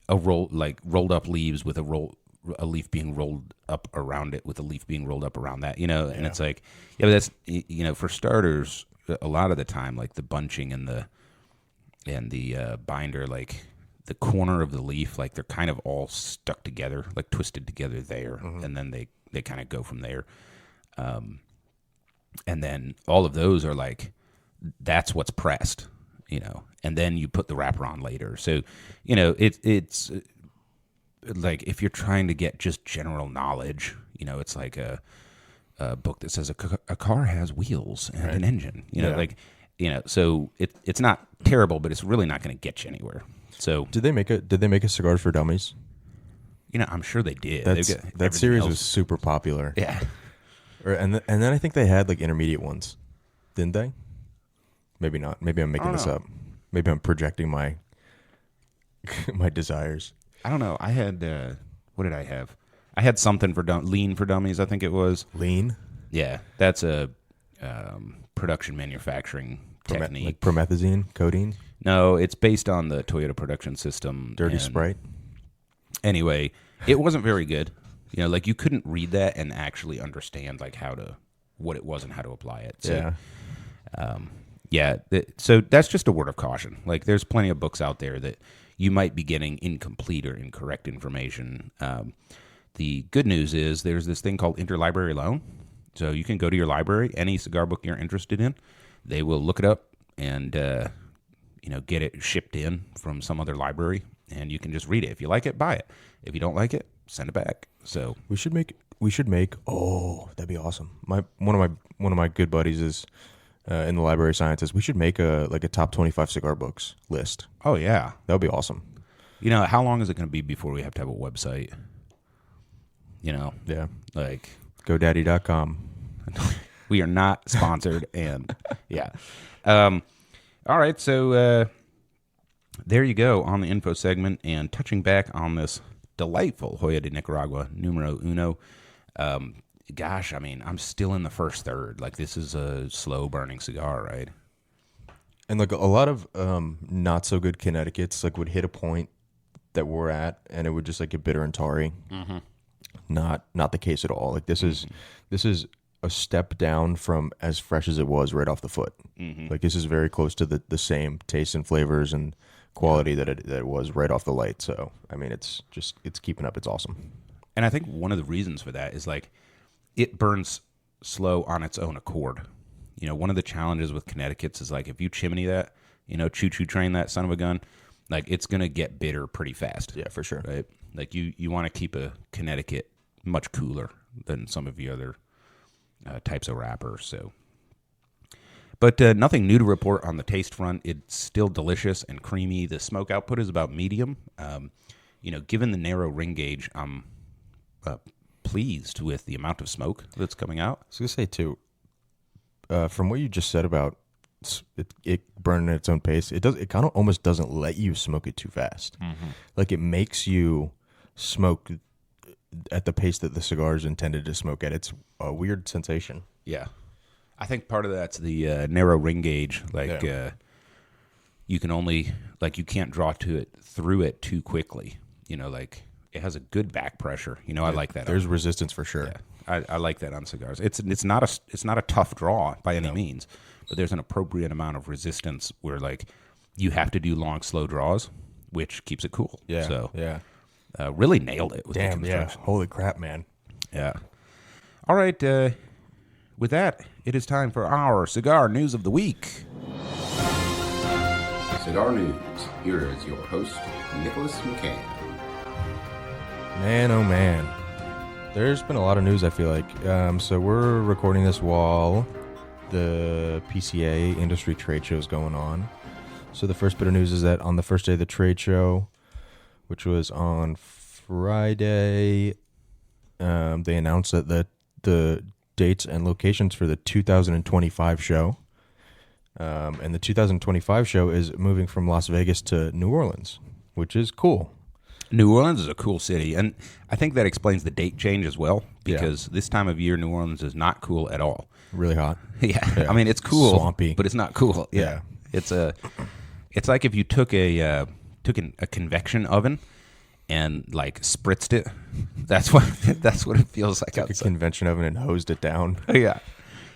a rolled up leaves with a leaf being rolled up around it with a leaf being rolled up around that, and it's like, yeah, but that's, for starters, a lot of the time, like the bunching and the binder, like the corner of the leaf, like they're kind of all stuck together, like twisted together there. And then they kind of go from there. And then all of those are like, that's what's pressed, and then you put the wrapper on later. So, it's like if you're trying to get just general knowledge, it's like a book that says a car has wheels and an engine, so it's not terrible, but it's really not going to get you anywhere. So Did they make a Cigars for Dummies? I'm sure they did. That series was super popular. yeah. And then I think they had like intermediate ones, didn't they? Maybe not. Maybe I'm making this up. Maybe I'm projecting my my desires. I don't know. I had what did I have? I had something for lean for dummies. I think it was Lean, yeah. That's a production manufacturing technique. like promethazine, codeine, No, it's based on the Toyota production system. dirty and Sprite. Anyway, it wasn't very good. Like you couldn't read that and actually understand like what it was and how to apply it. So, so that's just a word of caution. Like there's plenty of books out there that you might be getting incomplete or incorrect information. The good news is there's this thing called interlibrary loan. So you can go to your library, any cigar book you're interested in, they will look it up and get it shipped in from some other library, and you can just read it. If you like it, buy it. If you don't like it, send it back. So We should make. Oh, that'd be awesome. One of my good buddies is in the library of sciences. We should make a top 25 cigar books list. oh yeah, That would be awesome. how long is it going to be before we have to have a website? Yeah. Like GoDaddy.com. we are not sponsored, and yeah. All right, so there you go on the info segment, and touching back on this delightful Joya de Nicaragua Numero Uno. Gosh, I mean, I'm still in the first third. Like this is a slow burning cigar, right? And like a lot of not so good Connecticut's like would hit a point that we're at, and it would just like get bitter and tarry. Mm-hmm. Not the case at all. Like this is a step down from as fresh as it was right off the foot. Mm-hmm. Like this is very close to the same taste and flavors and quality that it was right off the light. So I mean, it's keeping up. It's awesome. And I think one of the reasons for that is like it burns slow on its own accord. You know, one of the challenges with Connecticut's is like if you chimney that, you know, choo-choo train that son of a gun, like it's going to get bitter pretty fast. Yeah, for sure. Right? Like you want to keep a Connecticut much cooler than some of the other types of wrappers. So, but nothing new to report on the taste front. It's still delicious and creamy. The smoke output is about medium. You know, given the narrow ring gauge, I'm pleased with the amount of smoke that's coming out. I was going to say, too, from what you just said about it burning at its own pace, it kind of almost doesn't let you smoke it too fast. Mm-hmm. Like, it makes you smoke at the pace that the cigar is intended to smoke at. It's a weird sensation. Yeah. I think part of that's the narrow ring gauge. Like, you can only, like, you can't draw through it too quickly. You know, like, it has a good back pressure. You know, I like that. There's resistance for sure. Yeah, I like that on cigars. It's not a tough draw by any means, but there's an appropriate amount of resistance where like you have to do long, slow draws, which keeps it cool. Yeah. So yeah, really nailed it with the yeah. construction. Holy crap, man. Yeah. All right. With that, it is time for our cigar news of the week. Cigar news. Here is your host, Nicholas McCann. Man, oh man. There's been a lot of news, I feel like. So we're recording this while the PCA industry trade show is going on. So the first bit of news is that on the first day of the trade show, which was on Friday, they announced that the dates and locations for the 2025 show. And the 2025 show is moving from Las Vegas to New Orleans, which is cool. New Orleans is a cool city, and I think that explains the date change as well, because this time of year, New Orleans is not cool at all. Really hot. Yeah. I mean, it's cool, swampy, but it's not cool. Yeah. It's like if you took a convection oven and like spritzed it. That's what it feels like. Took a convention oven and hosed it down. Yeah.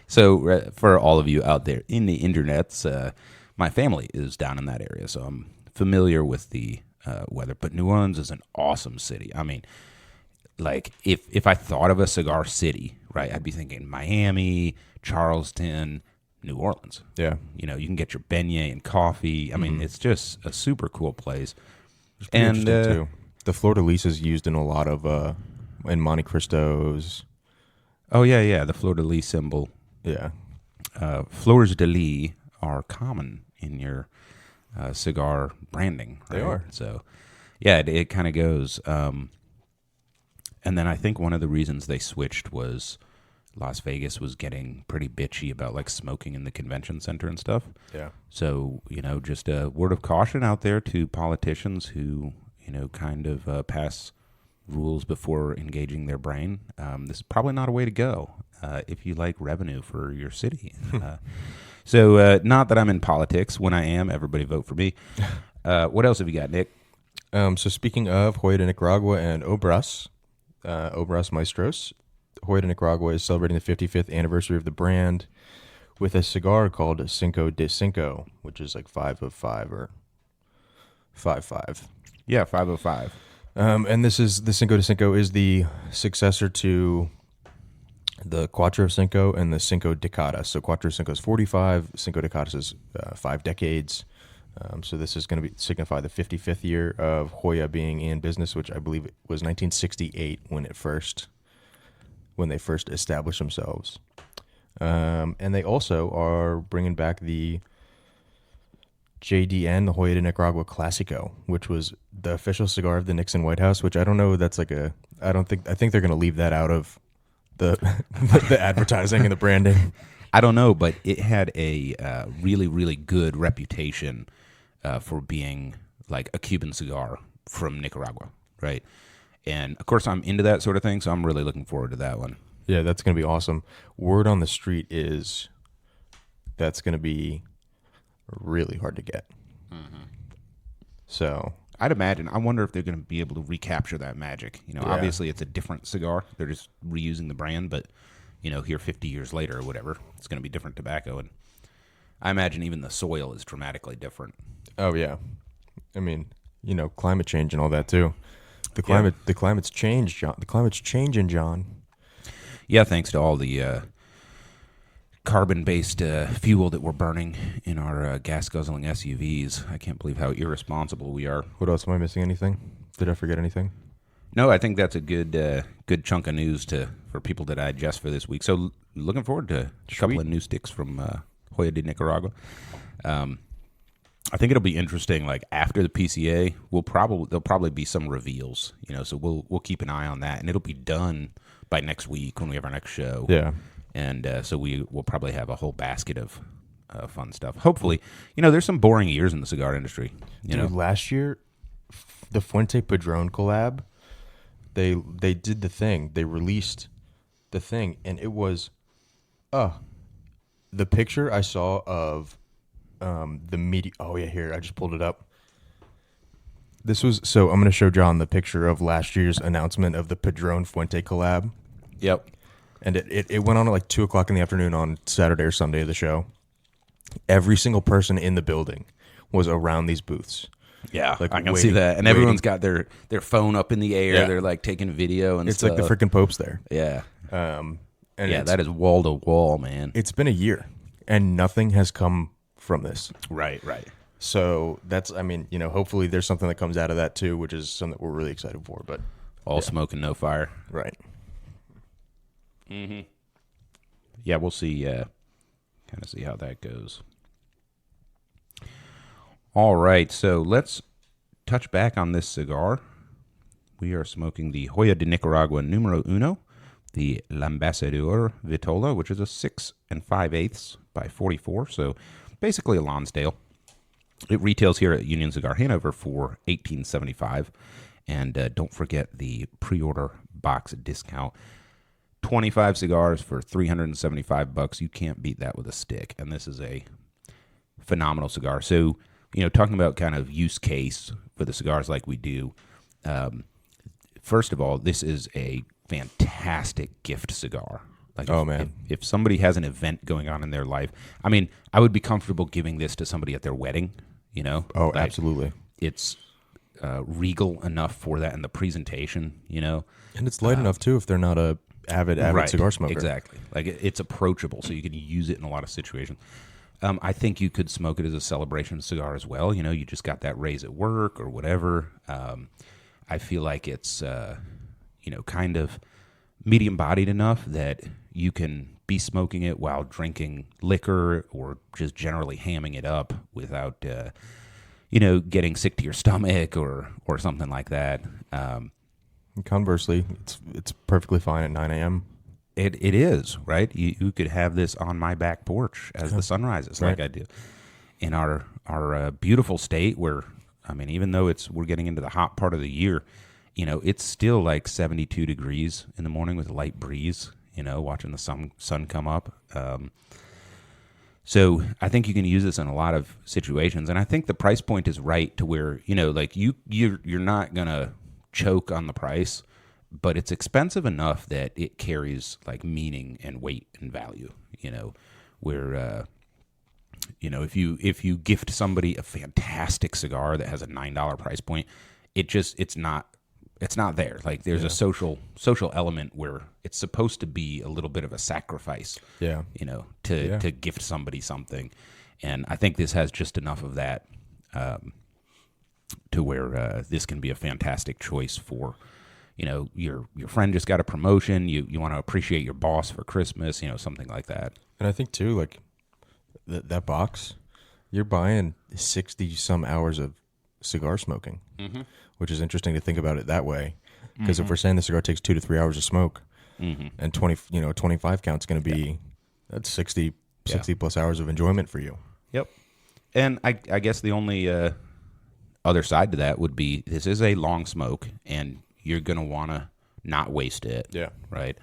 So for all of you out there in the internets, my family is down in that area, so I'm familiar with the weather. But New Orleans is an awesome city. I mean, like if I thought of a cigar city, right, I'd be thinking Miami, Charleston, New Orleans. Yeah. You know, you can get your beignet and coffee. I mean, it's just a super cool place. It's pretty interesting too. The fleur-de-lis is used in a lot of in Monte Cristos. Oh yeah, the fleur-de-lis symbol. Yeah. Fleurs de lis are common in your cigar branding. Right? They are. So, yeah, it kind of goes. And then I think one of the reasons they switched was Las Vegas was getting pretty bitchy about like smoking in the convention center and stuff. Yeah. So, you know, just a word of caution out there to politicians who, you know, kind of pass rules before engaging their brain. This is probably not a way to go if you like revenue for your city. So not that I'm in politics. When I am, everybody vote for me. What else have you got, Nick? So speaking of Joya de Nicaragua and Obras Maestros, Joya de Nicaragua is celebrating the 55th anniversary of the brand with a cigar called Cinco de Cinco, which is like 5 of 5 or 5-5. Yeah, 505. And this is the Cinco de Cinco is the successor to the Cuatro Cinco and the Cinco Décadas. So Cuatro Cinco is 45, Cinco Décadas is 5 decades. So this is going to signify the 55th year of Joya being in business, which I believe was 1968 when they first established themselves. And they also are bringing back the JDN, the Joya de Nicaragua Clásico, which was the official cigar of the Nixon White House, which I don't know. I think they're going to leave that out of the the advertising and the branding. I don't know, but it had a really, really good reputation for being like a Cuban cigar from Nicaragua, right? And of course, I'm into that sort of thing, so I'm really looking forward to that one. Yeah, that's going to be awesome. Word on the street is that's going to be really hard to get. Mm-hmm. So I'd imagine. I wonder if they're going to be able to recapture that magic. You know, obviously it's a different cigar. They're just reusing the brand, but you know, here 50 years later or whatever, it's going to be different tobacco, and I imagine even the soil is dramatically different. Oh yeah, I mean, you know, climate change and all that too. The climate's changed, John. The climate's changing, John. Yeah, thanks to all the carbon-based fuel that we're burning in our gas-guzzling SUVs. I can't believe how irresponsible we are. What else? Am I missing anything? Did I forget anything? No, I think that's a good chunk of news for people to digest for this week. So looking forward to a couple of new sticks from Joya de Nicaragua. I think it'll be interesting. Like after the PCA, there'll probably be some reveals. So we'll keep an eye on that, and it'll be done by next week when we have our next show. Yeah, and so we'll probably have a whole basket of fun stuff. Hopefully, there's some boring years in the cigar industry. Dude, last year, the Fuente Padron collab, they did the thing. They released the thing, and it was, the picture I saw of. The media. Oh yeah, here I just pulled it up. This was so. I'm going to show John the picture of last year's announcement of the Padron Fuente collab. Yep. And it went on at like 2:00 in the afternoon on Saturday or Sunday of the show. Every single person in the building was around these booths. Yeah, like I can see that, and everyone's got their phone up in the air. Yeah. They're like taking video and it's stuff. like the freaking Pope's there. Yeah. And yeah, that is wall to wall, man. It's been a year, and nothing has come from this. Right. So that's, hopefully there's something that comes out of that too, which is something that we're really excited for. But all smoke and no fire. Right. Mm-hmm. Yeah, we'll see. Kind of see how that goes. All right, so let's touch back on this cigar. We are smoking the Joya de Nicaragua Numero Uno, the L'Ambassadeur Vitola, which is a 6 5/8 by 44. So basically a Lonsdale. It retails here at Union Cigar Hanover for $18.75, and don't forget the pre-order box discount. 25 cigars for $375. You can't beat that with a stick, and this is a phenomenal cigar. So, talking about kind of use case for the cigars like we do. First of all, this is a fantastic gift cigar. Like if somebody has an event going on in their life, I would be comfortable giving this to somebody at their wedding, Oh, absolutely. It's regal enough for that in the presentation, And it's light enough, too, if they're not a avid right, cigar smoker. Exactly. Like it's approachable, so you can use it in a lot of situations. I think you could smoke it as a celebration cigar as well. You just got that raise at work or whatever. I feel like it's, kind of medium-bodied enough that you can be smoking it while drinking liquor or just generally hamming it up without, getting sick to your stomach or something like that. Conversely, it's perfectly fine at 9 a.m. It is, right? You could have this on my back porch as the sun rises, like I do. In our beautiful state where, even though we're getting into the hot part of the year, it's still like 72 degrees in the morning with a light breeze, watching the sun come up. So I think you can use this in a lot of situations. And I think the price point is right to where, you're not going to choke on the price, but it's expensive enough that it carries like meaning and weight and value, where, if you gift somebody a fantastic cigar that has a $9 price point, it's not there. Like there's a social element where it's supposed to be a little bit of a sacrifice, to gift somebody something. And I think this has just enough of that, to where, this can be a fantastic choice for, your friend just got a promotion. You want to appreciate your boss for Christmas, something like that. And I think too, like that box, you're buying 60 some hours of cigar smoking, which is interesting to think about it that way. Because if we're saying the cigar takes 2 to 3 hours to smoke, and 25 count's going to be that's 60 plus hours of enjoyment for you. Yep. And I guess the only other side to that would be this is a long smoke, and you're going to want to not waste it. Yeah. Right.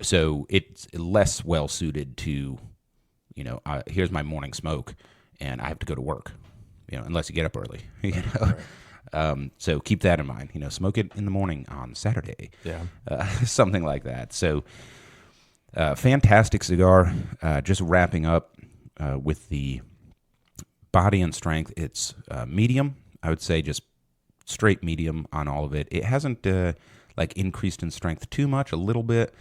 So it's less well suited to, here's my morning smoke, and I have to go to work. Unless you get up early. Right. So keep that in mind. Smoke it in the morning on Saturday. Yeah. Something like that. So fantastic cigar. Just wrapping up with the body and strength. It's medium. I would say just straight medium on all of it. It hasn't like increased in strength too much, a little bit.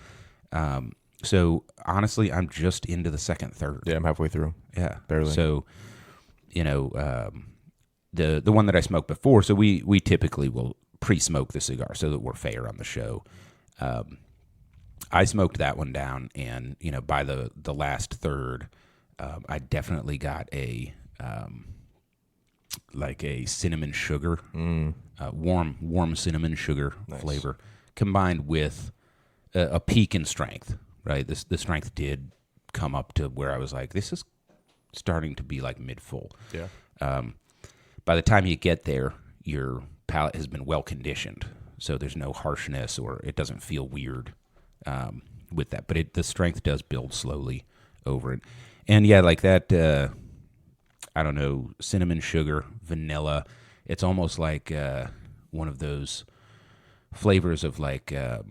So honestly, I'm just into the second third. Yeah, I'm halfway through. Yeah, barely. So, the one that I smoked before. So we typically will pre-smoke the cigar so that we're fair on the show. I smoked that one down, and by the last third, I definitely got a like a cinnamon sugar, warm cinnamon sugar flavor, combined with a peak in strength. Right, the strength did come up to where I was like, this is starting to be like mid-full. Yeah. By the time you get there, your palate has been well conditioned, so there's no harshness or it doesn't feel weird with that. But the strength does build slowly over it, and yeah, like that. I don't know, cinnamon sugar, vanilla. It's almost like one of those flavors of like a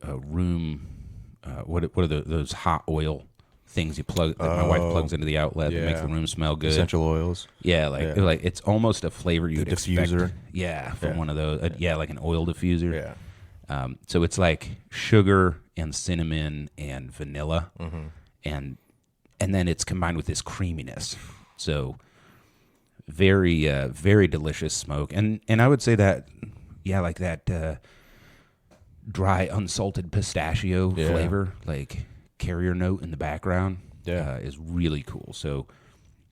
room. What are those hot oil things you plug that my wife plugs into the outlet that makes the room smell good? Essential oils. Yeah, like it's almost a flavor you'd diffuser. expect. Yeah, from one of those. Like an oil diffuser. Yeah. So it's like sugar and cinnamon and vanilla, and then it's combined with this creaminess. So very very delicious smoke, and I would say that like that. Dry unsalted pistachio flavor, like carrier note in the background, is really cool. So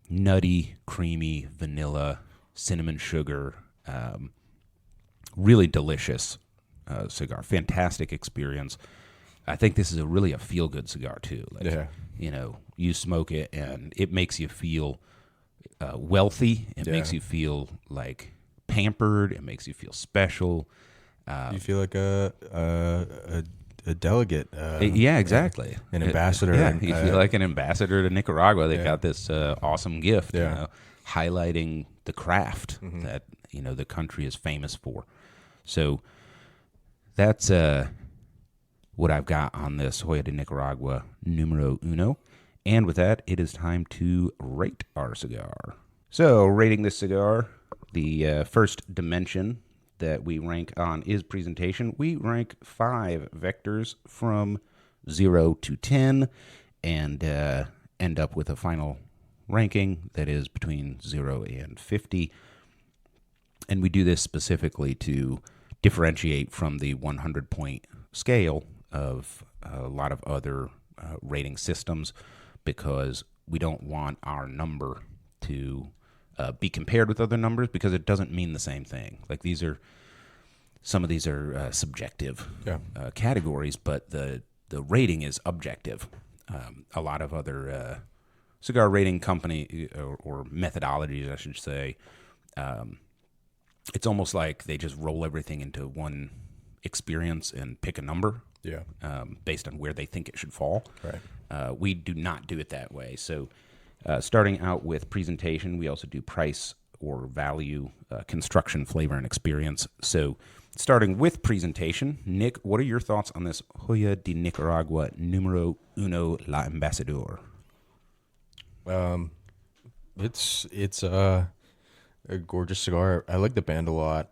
nutty, creamy, vanilla, cinnamon sugar, really delicious cigar. Fantastic experience. I think this is really a feel-good cigar too. Like, you smoke it and it makes you feel wealthy. It makes you feel like pampered. It makes you feel special. You feel like a delegate. Yeah, exactly. An ambassador. You feel like an ambassador to Nicaragua. They got this awesome gift, highlighting the craft that the country is famous for. So that's what I've got on this Joya de Nicaragua Numero Uno. And with that, it is time to rate our cigar. So rating this cigar, the first dimension that we rank on is presentation. We rank 5 vectors from 0 to 10 and end up with a final ranking that is between 0 and 50. And we do this specifically to differentiate from the 100-point scale of a lot of other rating systems, because we don't want our number to be compared with other numbers, because it doesn't mean the same thing. Like some of these are subjective categories, but the rating is objective. A lot of other cigar rating company or methodologies, I should say, it's almost like they just roll everything into one experience and pick a number based on where they think it should fall. Right. We do not do it that way. So starting out with presentation, we also do price or value, construction, flavor, and experience. So starting with presentation, Nick, what are your thoughts on this Joya de Nicaragua Numero Uno La Ambassador? It's a gorgeous cigar. I like the band a lot.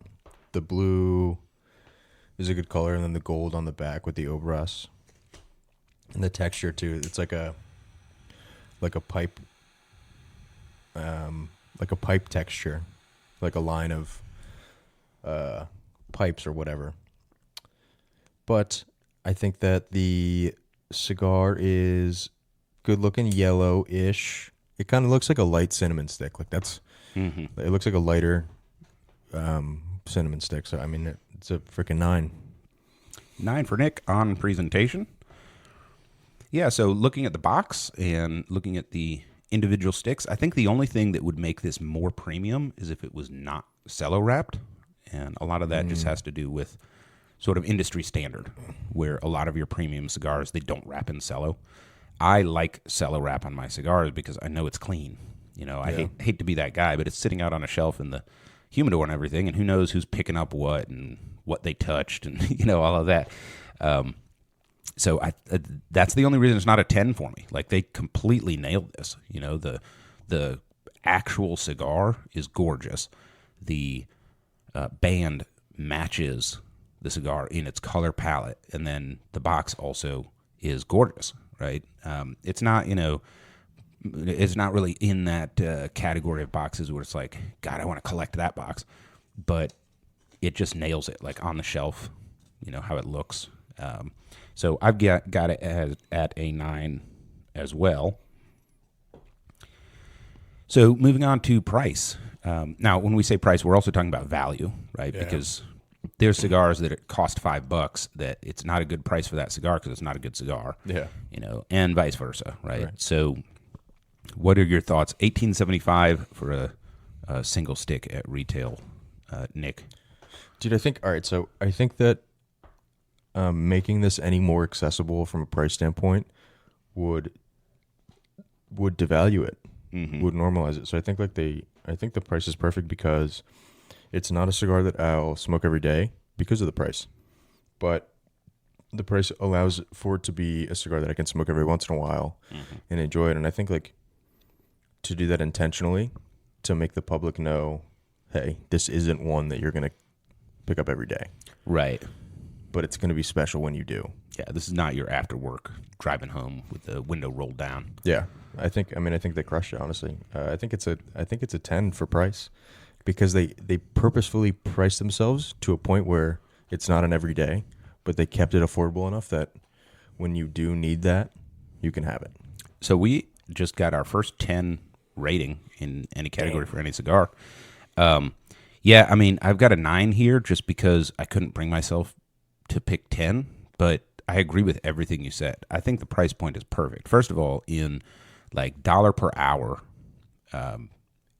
The blue is a good color, and then the gold on the back with the obras. And the texture too. It's like a pipe, like a pipe texture, like a line of pipes or whatever. But I think that the cigar is good looking, yellow-ish. It kind of looks like a light cinnamon stick. Like that's, it looks like a lighter cinnamon stick. So I mean, it's a freaking 9. 9 for Nick on presentation. Yeah, so looking at the box and looking at the individual sticks, I think the only thing that would make this more premium is if it was not cello wrapped. And a lot of that just has to do with sort of industry standard, where a lot of your premium cigars, they don't wrap in cello. I like cello wrap on my cigars because I know it's clean. I hate to be that guy, but it's sitting out on a shelf in the humidor and everything, and who knows who's picking up what and what they touched and, all of that. So that's the only reason it's not a 10 for me. Like, they completely nailed this. The actual cigar is gorgeous. the band matches the cigar in its color palette, and then the box also is gorgeous, right? It's not, it's not really in that category of boxes where it's like, God, I want to collect that box, but it just nails it, like on the shelf, how it looks. So I've got it at a 9 as well. So moving on to price. Now, when we say price, we're also talking about value, right? Yeah. Because there's cigars that cost $5 that it's not a good price for that cigar because it's not a good cigar. Yeah. And vice versa, right? So what are your thoughts? $18.75 for a single stick at retail, Nick? Dude, I think that making this any more accessible from a price standpoint would devalue it, would normalize it. So I think the price is perfect because it's not a cigar that I'll smoke every day because of the price, but the price allows for it to be a cigar that I can smoke every once in a while and enjoy it. And I think like to do that intentionally, to make the public know, hey, this isn't one that you're going to pick up every day. Right. But it's going to be special when you do. Yeah, this is not your after work driving home with the window rolled down. Yeah. I think they crushed it, honestly. I think it's a 10 for price because they purposefully priced themselves to a point where it's not an everyday, but they kept it affordable enough that when you do need that, you can have it. So we just got our first 10 rating in any category for any cigar. Yeah, I mean, I've got a 9 here just because I couldn't bring myself to pick 10, but I agree with everything you said. I think the price point is perfect. First of all, in like dollar per hour,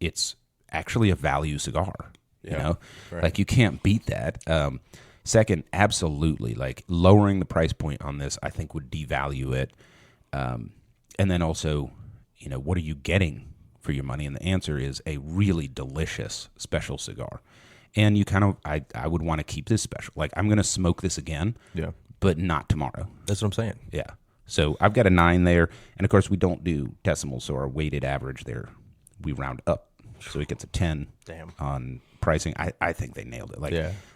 it's actually a value cigar. Right. Like you can't beat that. Second, absolutely, like lowering the price point on this, I think would devalue it. And then also, what are you getting for your money? And the answer is a really delicious special cigar. And you I would want to keep this special. Like I'm going to smoke this again, but not tomorrow. That's what I'm saying. Yeah. So I've got a 9 there. And of course we don't do decimals. So our weighted average there, we round up. So it gets a 10 on pricing. I think they nailed it. Like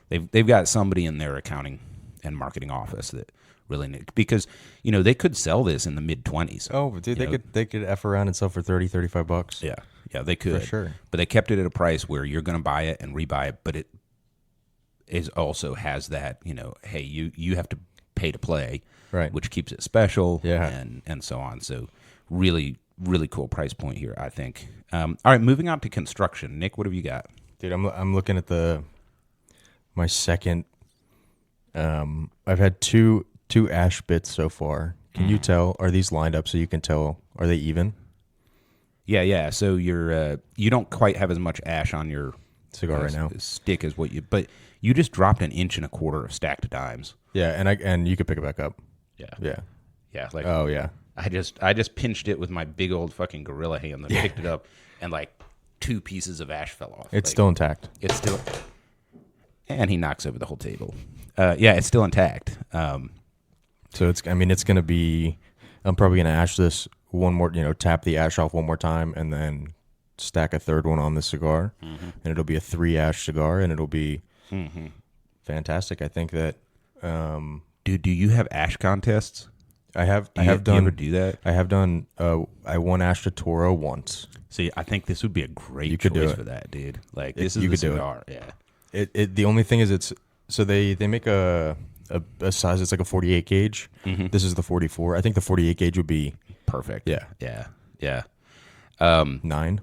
they've got somebody in their accounting and marketing office that really because they could sell this in the mid-20s. Oh, dude, they could F around and sell for $30-$35. Yeah, they could. For sure. But they kept it at a price where you're going to buy it and rebuy it, but it is also has that, hey, you have to pay to play, right, which keeps it special and so on. So really, really cool price point here, I think. All right, moving on to construction. Nick, what have you got? Dude, I'm looking at my second. I've had two ash bits so far. Can you tell? Are these lined up so you can tell? Are they even? Yeah. So you don't quite have as much ash on your cigar right now. Stick as what but you just dropped 1.25 inches of stacked dimes. Yeah, and you could pick it back up. Yeah. Like oh yeah. I just pinched it with my big old fucking gorilla hand, then picked it up, and like 2 pieces of ash fell off. It's still intact. It's still, and he knocks over the whole table. Yeah, it's still intact. So it's going to be. I'm probably going to ash this one more. Tap the ash off one more time, and then stack a third one on the cigar, and it'll be a 3 ash cigar, and it'll be fantastic. I think that. Dude, do you have ash contests? I have done. Do you ever do that? I have done. I won Ash to Toro once. See, I think this would be a great choice for that, dude. Like this is the cigar. Yeah. The only thing is they make a size. It's like a 48 gauge. This is the 44. I think the 48 gauge would be perfect. Yeah. 9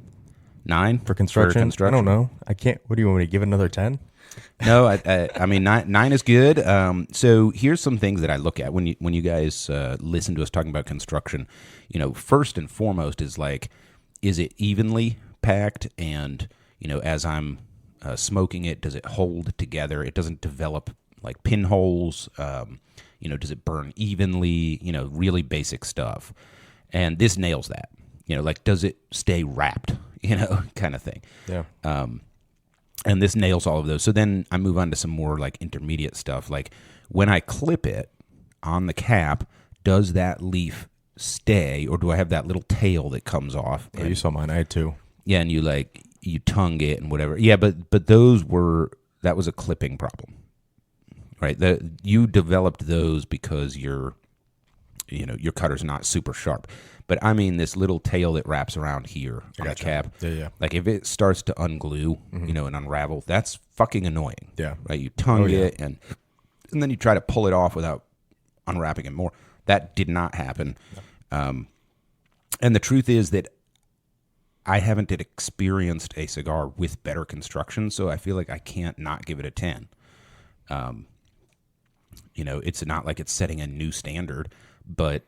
for construction. I don't know. I can't. What do you want me to give it another 10? No, I mean 9 is good. So here's some things that I look at when you guys listen to us talking about construction. First and foremost is like, is it evenly packed? And as I'm smoking it, does it hold together? It doesn't develop like pinholes. Does it burn evenly? Really basic stuff. And this nails that. Like, does it stay wrapped? Kind of thing. Yeah. And this nails all of those. So then I move on to some more like intermediate stuff. Like when I clip it on the cap, does that leaf stay, or do I have that little tail that comes off? Oh, you saw mine. I had 2. Yeah, and you you tongue it and whatever. Yeah, but that was a clipping problem, right? You developed those because your cutter's not super sharp. But I mean this little tail that wraps around here on the cap. Yeah. Like if it starts to unglue, and unravel, that's fucking annoying. Yeah. Right? You tongue it and then you try to pull it off without unwrapping it more. That did not happen. No. And the truth is that I haven't experienced a cigar with better construction, so I feel like I can't not give it a 10. It's not like it's setting a new standard, but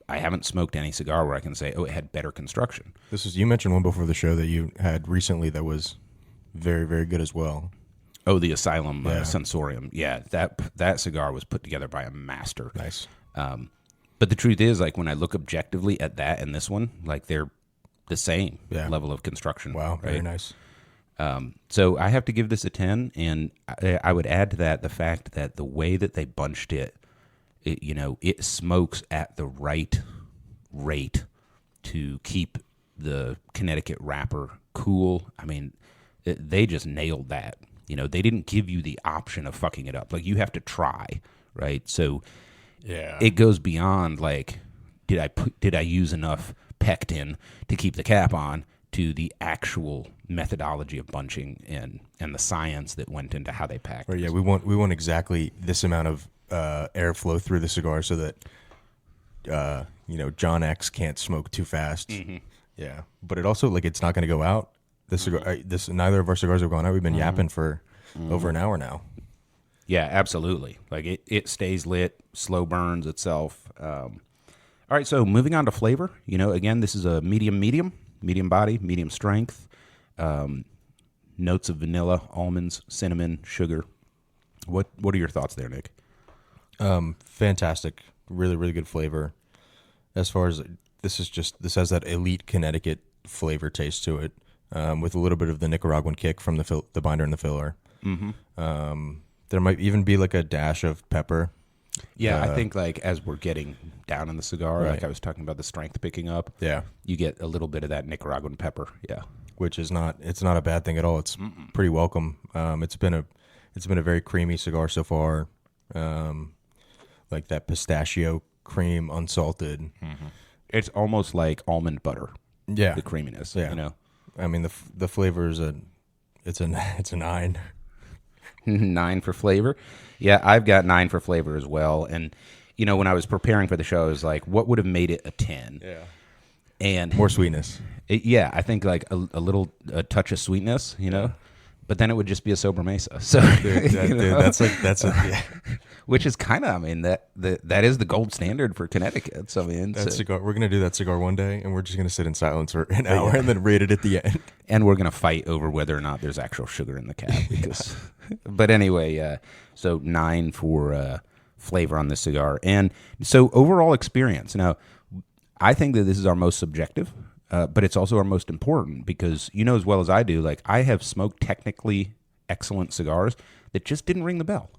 I haven't smoked any cigar where I can say, oh, it had better construction. You mentioned one before the show that you had recently that was very, very good as well. Oh, the Asylum Sensorium. Yeah, that cigar was put together by a master. Nice. But the truth is, like, when I look objectively at that and this one, like, they're the same level of construction. Wow, right? very nice. So I have to give this a 10, and I would add to that the fact that the way that they bunched it, it smokes at the right rate to keep the Connecticut wrapper cool. I mean, they just nailed that. They didn't give you the option of fucking it up. Like, you have to try, right? So it goes beyond, like, did I use enough pectin to keep the cap on, to the actual methodology of bunching and the science that went into how they packed. Right, yeah, we want exactly this amount of airflow through the cigar so that John X can't smoke too fast. Mm-hmm. Yeah, but it also, like, it's not going to go out. This cigar, neither of our cigars have gone out. We've been yapping for over an hour now. Yeah, absolutely. Like it stays lit, slow burns itself. All right, so moving on to flavor. Again, this is a medium body, medium strength. Notes of vanilla, almonds, cinnamon, sugar. What are your thoughts there, Nick? Fantastic, really, really good flavor. As far as this has that elite Connecticut flavor taste to it, with a little bit of the Nicaraguan kick from the binder and the filler. Mm-hmm. There might even be like a dash of pepper. Yeah, I think like as we're getting down in the cigar, like I was talking about the strength picking up. Yeah, you get a little bit of that Nicaraguan pepper. Yeah, which is not a bad thing at all. It's pretty welcome. It's been a very creamy cigar so far. Like that pistachio cream, unsalted. Mm-hmm. It's almost like almond butter. Yeah, the creaminess. Yeah, I mean the flavor is it's a 9. 9 for flavor. Yeah, I've got 9 for flavor as well. And when I was preparing for the show, I was like, what would have made it a 10? Yeah, and more sweetness. I think like a touch of sweetness. But then it would just be a sobremesa. So which is kind of, I mean, that is the gold standard for Connecticut. So I mean, cigar, we're gonna do that cigar one day, and we're just gonna sit in silence for an hour and then rate it at the end. And we're gonna fight over whether or not there's actual sugar in the cap. Because, but anyway, so 9 for flavor on this cigar, and so overall experience. Now, I think that this is our most subjective. But it's also our most important because as well as I do, like I have smoked technically excellent cigars that just didn't ring the bell.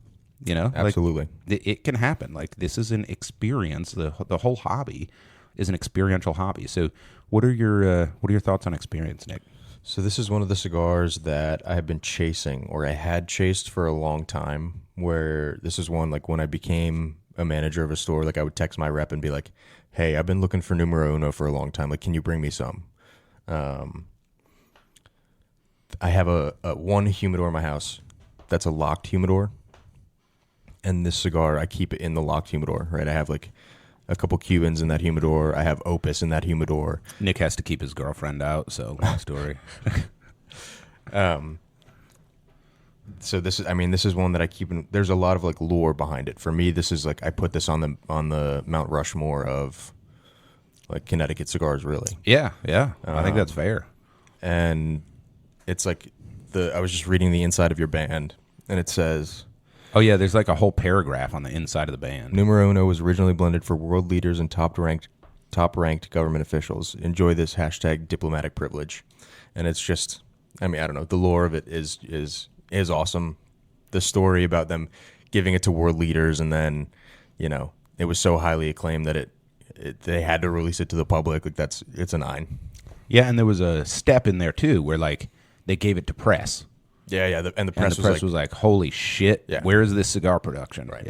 Absolutely, like, it can happen. Like this is an experience. The whole hobby is an experiential hobby. So, what are your thoughts on experience, Nick? So this is one of the cigars that I have been chasing, or I had chased for a long time. Where this is one, like when I became a manager of a store, like I would text my rep and be like, hey, I've been looking for Numero Uno for a long time. Like, can you bring me some? I have a one humidor in my house that's a locked humidor. And this cigar, I keep it in the locked humidor, right? I have like a couple Cubans in that humidor. I have Opus in that humidor. Nick has to keep his girlfriend out, so long story. So this is one that I keep in. There's a lot of like lore behind it. For me, this is like I put this on the Mount Rushmore of like Connecticut cigars, really. Yeah. I think that's fair. And it's like I was just reading the inside of your band, and it says, oh yeah, there's like a whole paragraph on the inside of the band. Numero Uno was originally blended for world leaders and top ranked government officials. Enjoy this #diplomatic privilege. And it's just, I mean, I don't know. The lore of it is awesome. The story about them giving it to world leaders, and then, it was so highly acclaimed that they had to release it to the public. Like it's a 9. Yeah, and there was a step in there too where like they gave it to press. Yeah. And the press, was like, holy shit, Yeah. where is this cigar production? Right.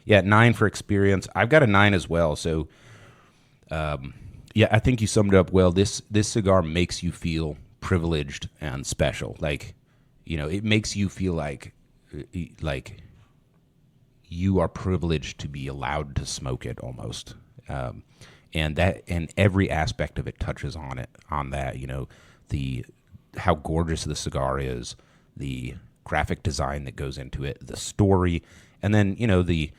Yeah, 9 for experience. I've got a 9 as well. So, yeah, I think you summed it up well. This cigar makes you feel privileged and special. Like, you know, it makes you feel like you are privileged to be allowed to smoke it almost. And every aspect of it touches on that, you know, how gorgeous the cigar is, the graphic design that goes into it, the story, and then, you know, the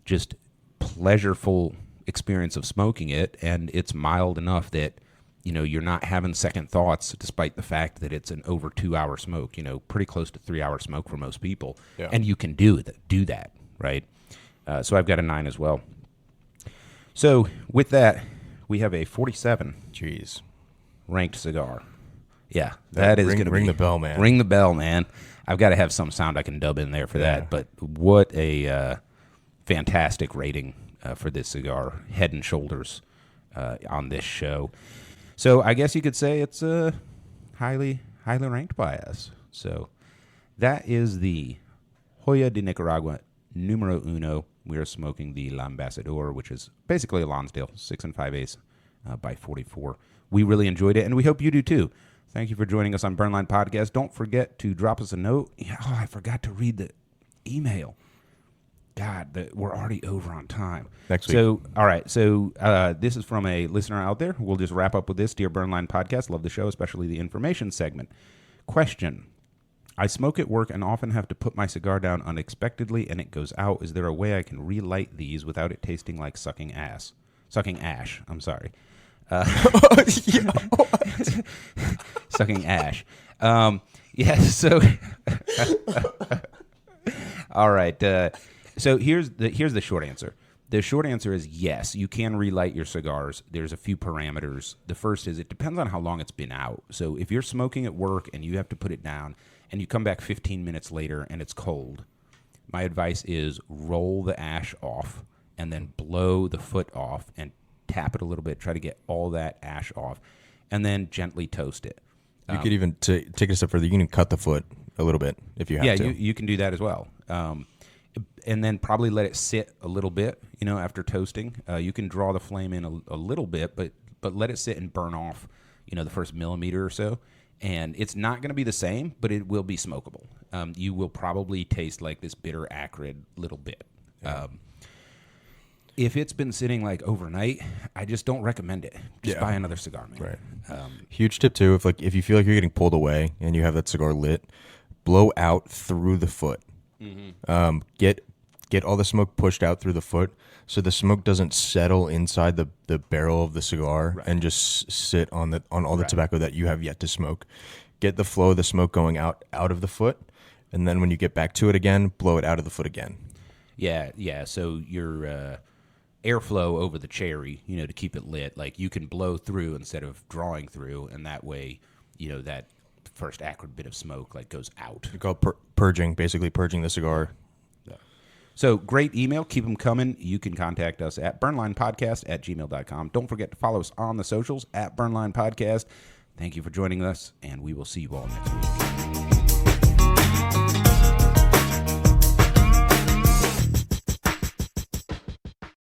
just pleasureful experience of smoking it. And it's mild enough that, you know, you're not having second thoughts, despite the fact that it's an over 2-hour smoke, you know, pretty close to 3-hour smoke for most people. Yeah. And you can do that, right? So I've got a 9 as well. So with that, we have a 47 Jeez. ranked cigar. Yeah, that is going to ring the bell, man. Ring the bell, man. I've got to have some sound I can dub in there for that. But what a fantastic rating for this cigar, head and shoulders on this show. So I guess you could say it's highly ranked by us. So that is the Joya de Nicaragua Numero Uno. We are smoking the La Ambassador, which is basically a Lonsdale 6 5/8 by 44. We really enjoyed it, and we hope you do too. Thank you for joining us on Burnline Podcast. Don't forget to drop us a note. Oh, I forgot to read the email. God, we're already over on time. Next week. So, all right. So this is from a listener out there. We'll just wrap up with this. Dear Burnline Podcast, love the show, especially the information segment. Question. I smoke at work and often have to put my cigar down unexpectedly and it goes out. Is there a way I can relight these without it tasting like sucking ash? I'm sorry. Sucking ash. Yeah, so all right. So here's the short answer. The short answer is yes, you can relight your cigars. There's a few parameters. The first is it depends on how long it's been out. So if you're smoking at work and you have to put it down and you come back 15 minutes later and it's cold, my advice is roll the ash off and then blow the foot off and tap it a little bit, try to get all that ash off, and then gently toast it. You could even take it a step further. You can cut the foot a little bit if you have to. Yeah, you can do that as well. And then probably let it sit a little bit, you know, after toasting. You can draw the flame in a little bit, but let it sit and burn off, you know, the first millimeter or so. And it's not going to be the same, but it will be smokable. You will probably taste like this bitter, acrid little bit. Yeah. If it's been sitting like overnight, I just don't recommend it. Just buy another cigar, man. Right. Huge tip too. If you feel like you're getting pulled away and you have that cigar lit, blow out through the foot. Mm-hmm. Get all the smoke pushed out through the foot, so the smoke doesn't settle inside the barrel of the cigar and just sit on all the tobacco that you have yet to smoke. Get the flow of the smoke going out of the foot, and then when you get back to it again, blow it out of the foot again. Yeah. So your airflow over the cherry, you know, to keep it lit, like you can blow through instead of drawing through, and that way, you know, that first acrid bit of smoke like goes out. We call it purging, basically purging the cigar. Yeah. So great email. Keep them coming. You can contact us at burnlinepodcast@gmail.com. Don't forget to follow us on the socials at Burnline Podcast. Thank you for joining us, and we will see you all next week.